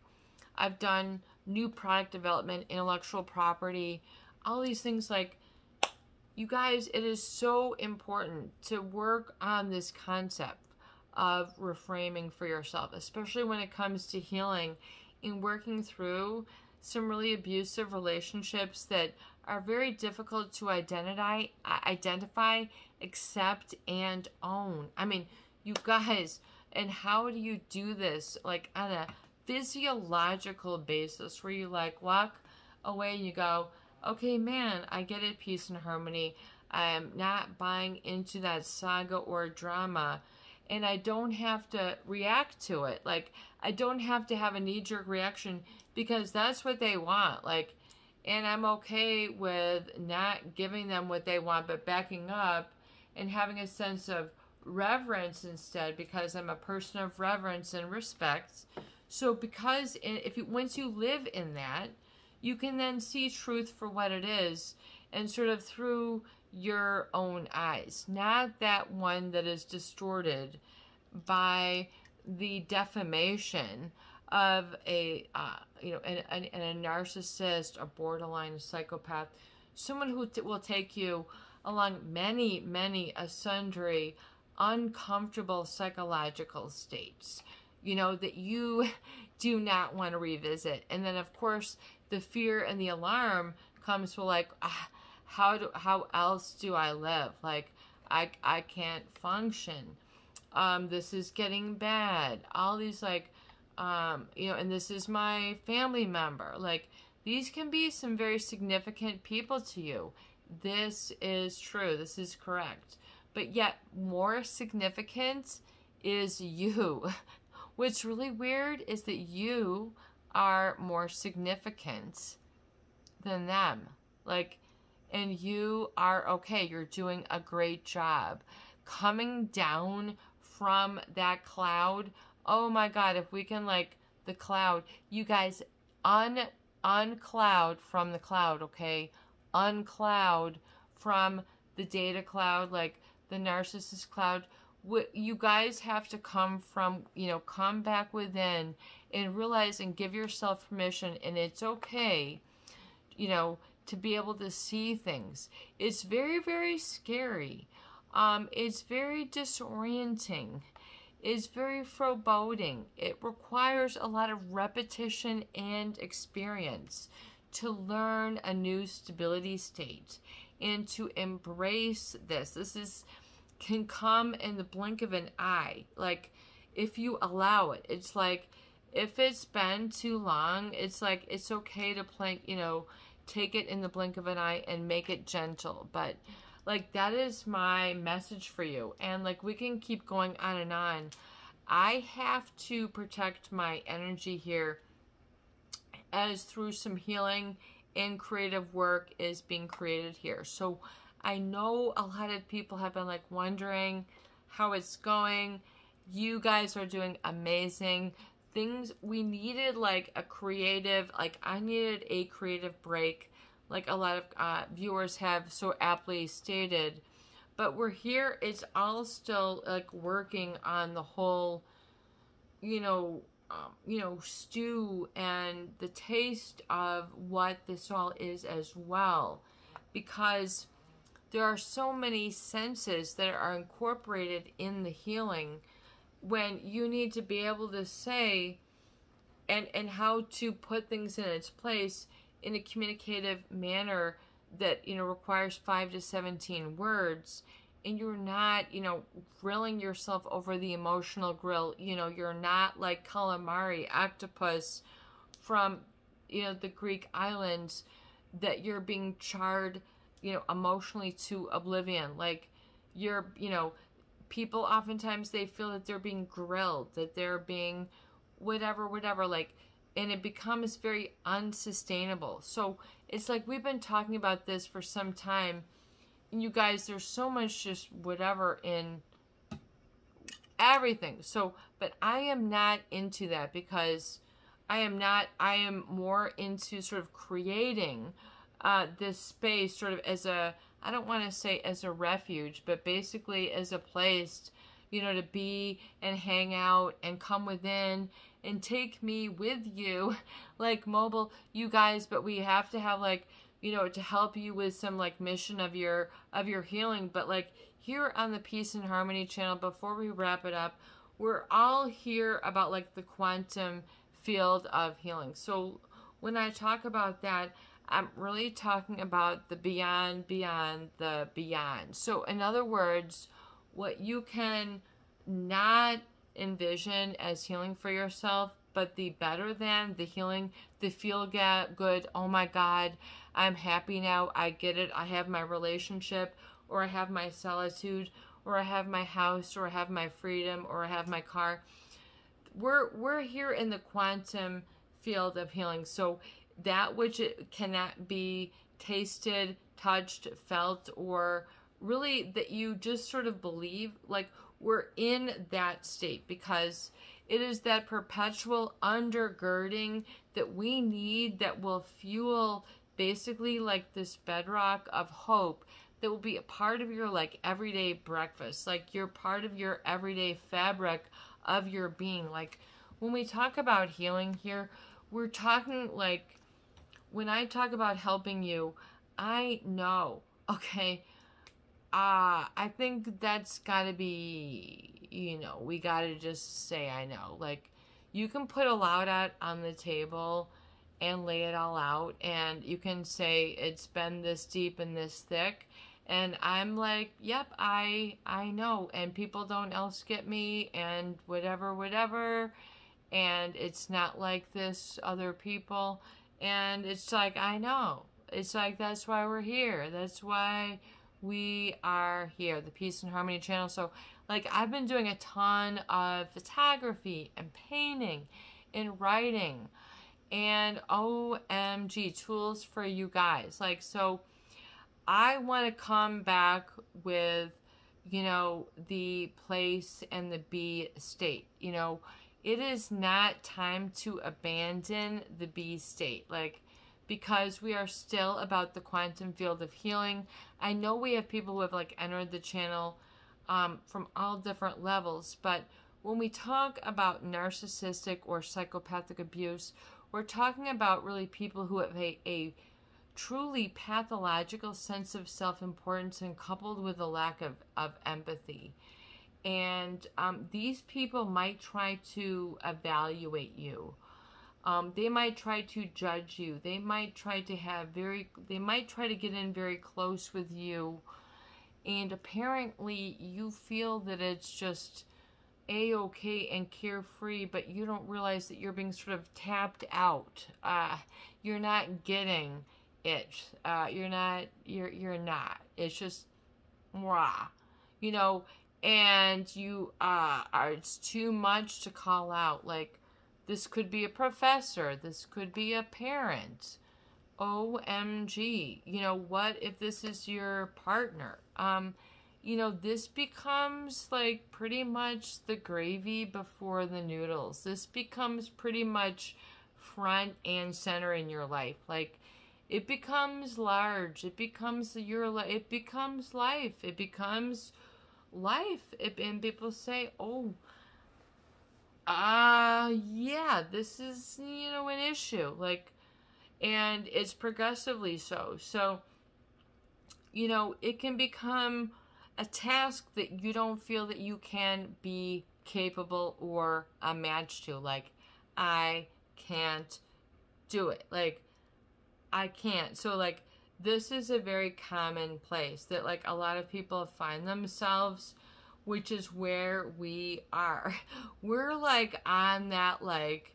I've done new product development, intellectual property, all these things. Like, you guys, it is so important to work on this concept of reframing for yourself, especially when it comes to healing and working through some really abusive relationships that are very difficult to identify, accept, and own. I mean, you guys, and how do you do this, like, on a physiological basis, where you like walk away and you go, okay, man, I get it, peace and harmony. I'm not buying into that saga or drama, and I don't have to react to it. Like, I don't have to have a knee-jerk reaction, because that's what they want. Like, and I'm okay with not giving them what they want, but backing up and having a sense of reverence instead, because I'm a person of reverence and respect. So because once you live in that, you can then see truth for what it is, and sort of through your own eyes, not that one that is distorted by the defamation of a narcissist, a borderline psychopath, someone who will take you along many sundry uncomfortable psychological states, that you do not want to revisit. And then, of course, the fear and the alarm comes for, like, how else do I live? Like, I can't function. This is getting bad. All these, like, and this is my family member. Like, these can be some very significant people to you. This is true. This is correct. But yet, more significant is you. What's really weird is that you are more significant than them. Like, and you are okay. You're doing a great job. Coming down from that cloud. Oh my God, if we can, like, the cloud, you guys, uncloud from the cloud, okay? Uncloud from the data cloud, like the narcissist cloud. You guys have to come from, come back within and realize and give yourself permission, and it's okay, to be able to see things. It's very, very scary. It's very disorienting. It's very foreboding. It requires a lot of repetition and experience to learn a new stability state and to embrace this. This can come in the blink of an eye. Like, if you allow it. It's like, if it's been too long, it's like, it's okay to take it in the blink of an eye and make it gentle. But, like, that is my message for you. And, like, we can keep going on and on. I have to protect my energy here, as through some healing and creative work is being created here. So I know a lot of people have been, like, wondering how it's going. You guys are doing amazing things. We needed, like, a creative, like, I needed a creative break, like a lot of viewers have so aptly stated. but we're here. It's all still like working on the whole, stew and the taste of what this all is as well, because there are so many senses that are incorporated in the healing, when you need to be able to say and how to put things in its place in a communicative manner that, requires 5 to 17 words, and you're not, grilling yourself over the emotional grill. You're not like calamari, octopus from, the Greek islands, that you're being charred, emotionally to oblivion. Like, you're, people oftentimes, they feel that they're being grilled, that they're being whatever, like, and it becomes very unsustainable. So it's like we've been talking about this for some time. And you guys, there's so much just whatever in everything. So, but I am not into that, because I am more into sort of creating this space sort of as a, I don't want to say as a refuge, but basically as a place, to be and hang out and come within and take me with you, like mobile, you guys. But we have to have like, to help you with some like mission of your healing. But like here on the Peace and Harmony channel, before we wrap it up, we're all here about like the quantum field of healing. So when I talk about that, I'm really talking about the beyond the beyond. So in other words, what you can not envision as healing for yourself, but the better than, the healing, the feel good, oh my God, I'm happy now, I get it, I have my relationship, or I have my solitude, or I have my house, or I have my freedom, or I have my car. We're here in the quantum field of healing. So that which it cannot be tasted, touched, felt, or really that you just sort of believe, like we're in that state, because it is that perpetual undergirding that we need, that will fuel basically like this bedrock of hope that will be a part of your like everyday breakfast, like you're part of your everyday fabric of your being. Like when we talk about healing here, we're talking like, when I talk about helping you, I know, okay, I think that's gotta be, we gotta just say I know. Like, you can put a lot out on the table and lay it all out, and you can say it's been this deep and this thick, and I'm like, yep, I know, and people don't else get me, and whatever, and it's not like this other people, and it's like, I know. It's like, that's why we're here. That's why we are here, the Peace and Harmony channel. So, like, I've been doing a ton of photography and painting and writing and OMG tools for you guys. Like, so I want to come back with, the place and the be state. It is not time to abandon the be state. Like, because we are still about the quantum field of healing. I know we have people who have like entered the channel from all different levels, but when we talk about narcissistic or psychopathic abuse, we're talking about really people who have a truly pathological sense of self-importance, and coupled with a lack of empathy. And these people might try to evaluate you. They might try to judge you. They might try to get in very close with you. And apparently you feel that it's just a-okay and carefree, but you don't realize that you're being sort of tapped out. You're not getting it. You're not. It's just, rah, and you it's too much to call out. Like, this could be a professor, this could be a parent, OMG, what if this is your partner? This becomes like pretty much the gravy before the noodles. This becomes pretty much front and center in your life. Like, it becomes large. It becomes it becomes life. It becomes life. And people say, oh, yeah, this is, you know, an issue. Like, and it's progressively so. So, you know, it can become a task that you don't feel that you can be capable or a match to. Like, I can't do it. Like, I can't. So, like, this is a very common place that, like, a lot of people find themselves, which is where we are. We're, like, on that, like,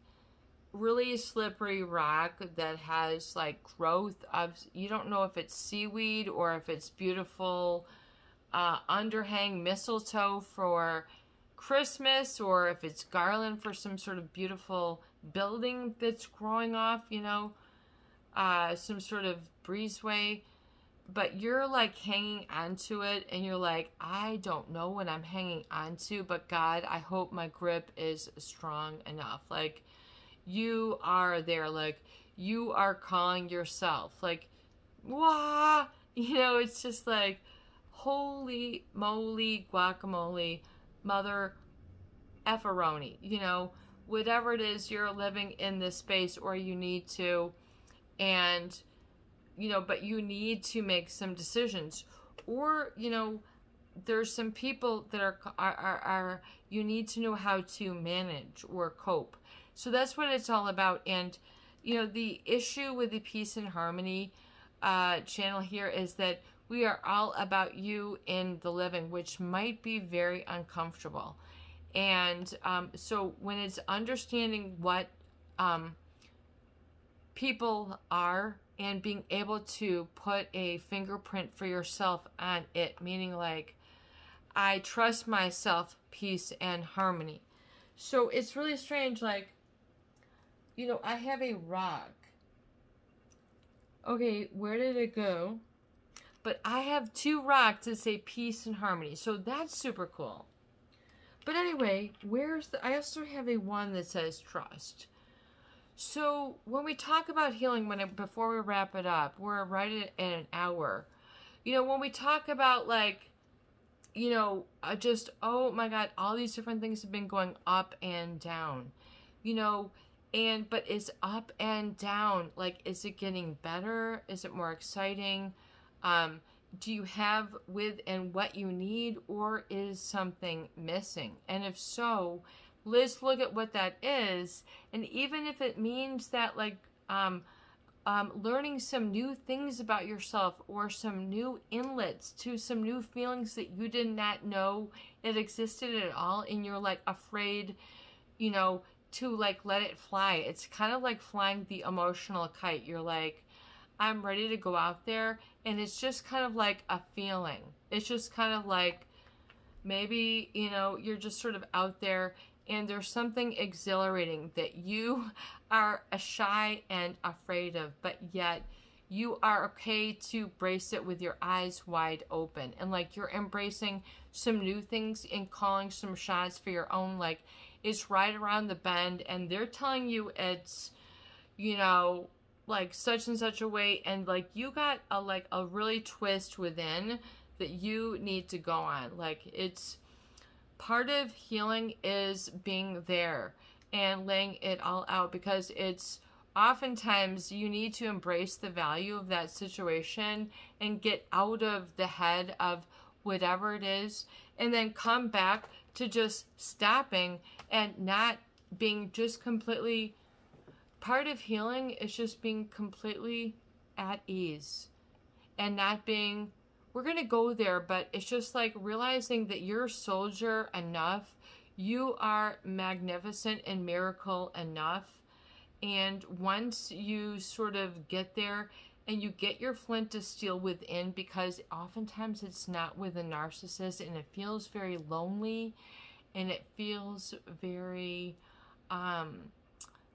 really slippery rock that has, like, growth of, you don't know if it's seaweed or if it's beautiful underhang mistletoe for Christmas, or if it's garland for some sort of beautiful building that's growing off, you know, some sort of breezeway. But you're, like, hanging onto it, and you're like, I don't know what I'm hanging onto, but God, I hope my grip is strong enough. Like, you are there, like, you are calling yourself, like, wah, you know, it's just like, holy moly guacamole, mother efferoni, you know, whatever it is, you're living in this space, or you need to, and, you know, but you need to make some decisions, or, you know, there's some people that are you need to know how to manage or cope. So that's what it's all about. And, you know, the issue with the Peace and Harmony channel here is that we are all about you in the living, which might be very uncomfortable. And so when it's understanding what people are and being able to put a fingerprint for yourself on it, meaning like, I trust myself, peace and harmony. So it's really strange, like, you know, I have a rock. Okay, where did it go? But I have two rocks that say peace and harmony. So that's super cool. But anyway, I also have a one that says trust. So when we talk about healing, before we wrap it up, we're right at an hour. You know, when we talk about, like, you know, just, oh my God, all these different things have been going up and down, you know, but it's up and down. Like, is it getting better? Is it more exciting? Do you have with and what you need, or is something missing? And if so, let's look at what that is. And even if it means that, like, learning some new things about yourself, or some new inlets to some new feelings that you did not know it existed at all, and you're, like, afraid, you know, to, like, let it fly. It's kind of like flying the emotional kite. You're like, I'm ready to go out there, and it's just kind of like a feeling. It's just kind of like, maybe, you know, you're just sort of out there, and there's something exhilarating that you are shy and afraid of, but yet you are okay to brace it with your eyes wide open. And, like, you're embracing some new things and calling some shots for your own, like, it's right around the bend, and they're telling you it's, you know, like, such and such a way, and, like, you got a really twist within that you need to go on. Like, it's part of healing is being there and laying it all out, because it's oftentimes you need to embrace the value of that situation and get out of the head of whatever it is, and then come back to just stopping and not being just completely. Part of healing is just being completely at ease and not being, we're going to go there, but it's just like realizing that you're a soldier enough. You are magnificent and miracle enough. And once you sort of get there and you get your flint to steel within, because oftentimes it's not with a narcissist, and it feels very lonely, and it feels very,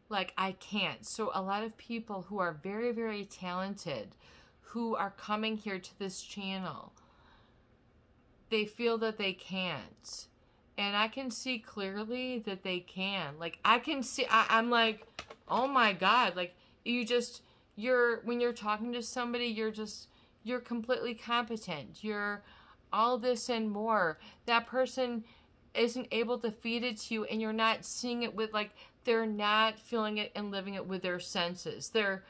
like, I can't. So a lot of people who are very, very talented, who are coming here to this channel, they feel that they can't. And I can see clearly that they can. Like, I can see, I'm like, oh my God, like, you just, when you're talking to somebody, you're completely competent. You're all this and more. That person isn't able to feed it to you, and you're not seeing it with, like, they're not feeling it and living it with their senses. They're,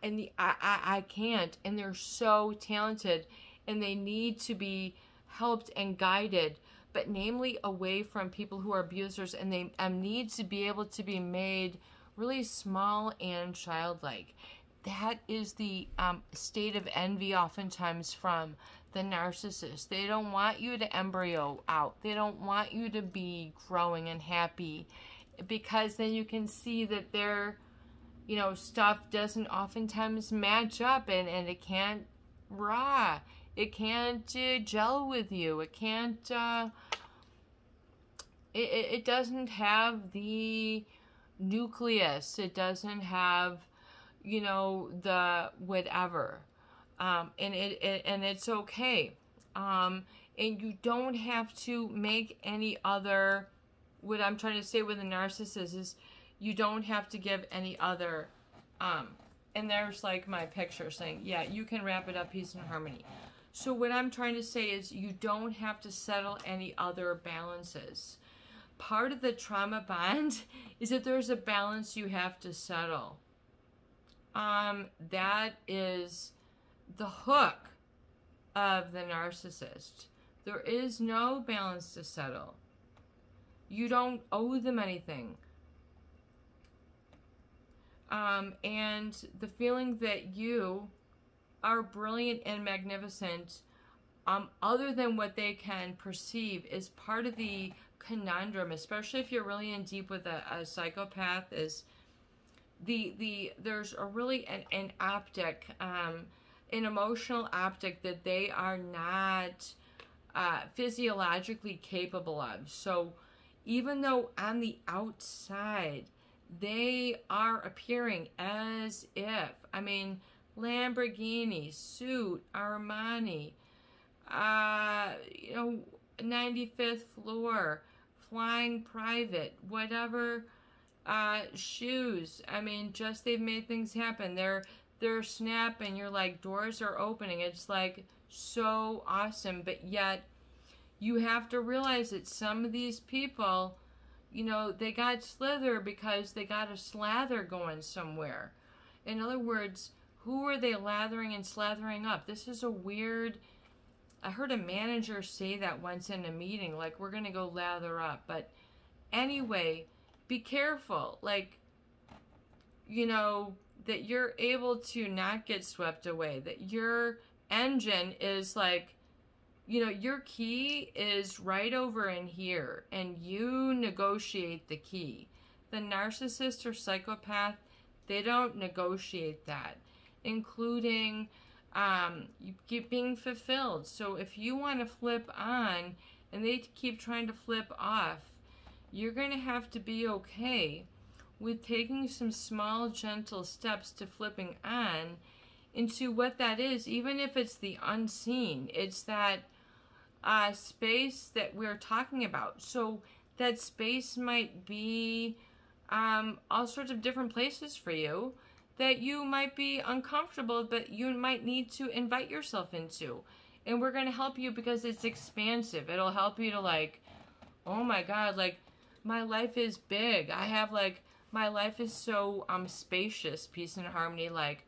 and I can't, and they're so talented, and they need to be helped and guided, but namely away from people who are abusers, and they need to be able to be made really small and childlike. That is the state of envy oftentimes from the narcissist. They don't want you to embryo out. They don't want you to be growing and happy, because then you can see that their, you know, stuff doesn't oftentimes match up, and it can't it can't gel with you. It can't, it doesn't have the nucleus. It doesn't have, you know, the whatever. And it's okay. And you don't have to make any other, what I'm trying to say with a narcissist is, you don't have to give any other, and there's like my picture saying, yeah, you can wrap it up, peace and harmony. So what I'm trying to say is, you don't have to settle any other balances. Part of the trauma bond is that there's a balance you have to settle. That is the hook of the narcissist. There is no balance to settle. You don't owe them anything. And the feeling that you are brilliant and magnificent, other than what they can perceive, is part of the conundrum, especially if you're really in deep with a psychopath, is there's a really an optic, an emotional optic that they are not physiologically capable of. So even though on the outside they are appearing as if, I mean, Lamborghini, suit, Armani, you know, 95th floor, flying private, whatever, shoes. I mean, just they've made things happen. They're snapping. You're like, doors are opening. It's like so awesome. But yet you have to realize that some of these people, you know, they got slither because they got a slather going somewhere. In other words, who are they lathering and slathering up? This is a weird, I heard a manager say that once in a meeting, like, we're going to go lather up. But anyway, be careful. Like, you know, that you're able to not get swept away. That your engine is like, you know, your key is right over in here, and you negotiate the key. The narcissist or psychopath, they don't negotiate that, including you keep being fulfilled. So if you want to flip on and they keep trying to flip off, you're going to have to be okay with taking some small, gentle steps to flipping on into what that is, even if it's the unseen. It's that space that we're talking about. So that space might be all sorts of different places for you that you might be uncomfortable, but you might need to invite yourself into. And we're going to help you because it's expansive. It'll help you to, like, oh my God, like, my life is big. I have, like, my life is so spacious, peace and harmony. Like,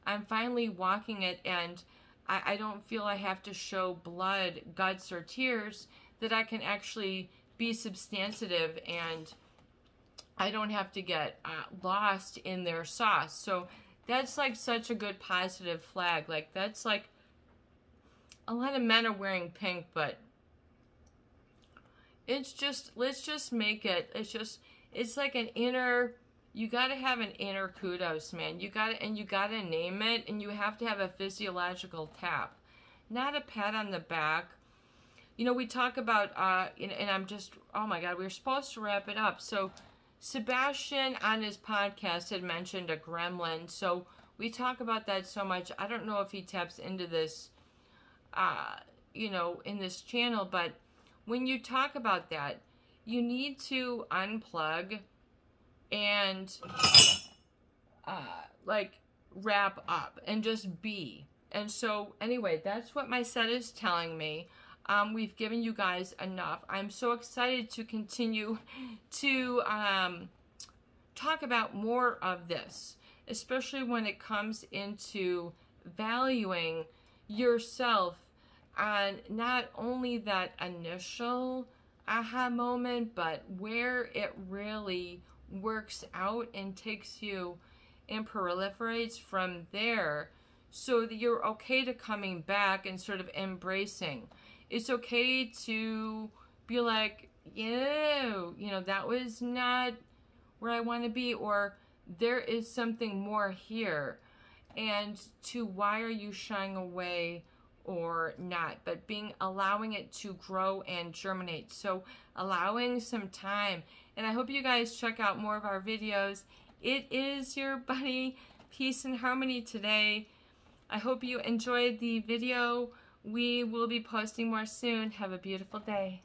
I'm finally walking it, and I don't feel I have to show blood, guts, or tears, that I can actually be substantive, and I don't have to get lost in their sauce. So that's like such a good positive flag. Like, that's like, a lot of men are wearing pink, but it's just, let's just make it, it's like an inner, you gotta have an inner kudos, man. You gotta name it, and you have to have a physiological tap, not a pat on the back. You know, we talk about, and I'm just, oh my God, we were supposed to wrap it up. So Sebastian on his podcast had mentioned a gremlin. So we talk about that so much. I don't know if he taps into this, you know, in this channel, but when you talk about that, you need to unplug and, like, wrap up and just be. And so anyway, that's what my set is telling me. We've given you guys enough. I'm so excited to continue to talk about more of this, especially when it comes into valuing yourself on not only that initial aha moment, but where it really works out and takes you and proliferates from there, so that you're okay to coming back and sort of embracing. It's okay to be like, you know, that was not where I want to be, or there is something more here. And to why are you shying away or not, but allowing it to grow and germinate. So allowing some time. And I hope you guys check out more of our videos. It is your buddy, Peace and Harmony today. I hope you enjoyed the video. We will be posting more soon. Have a beautiful day.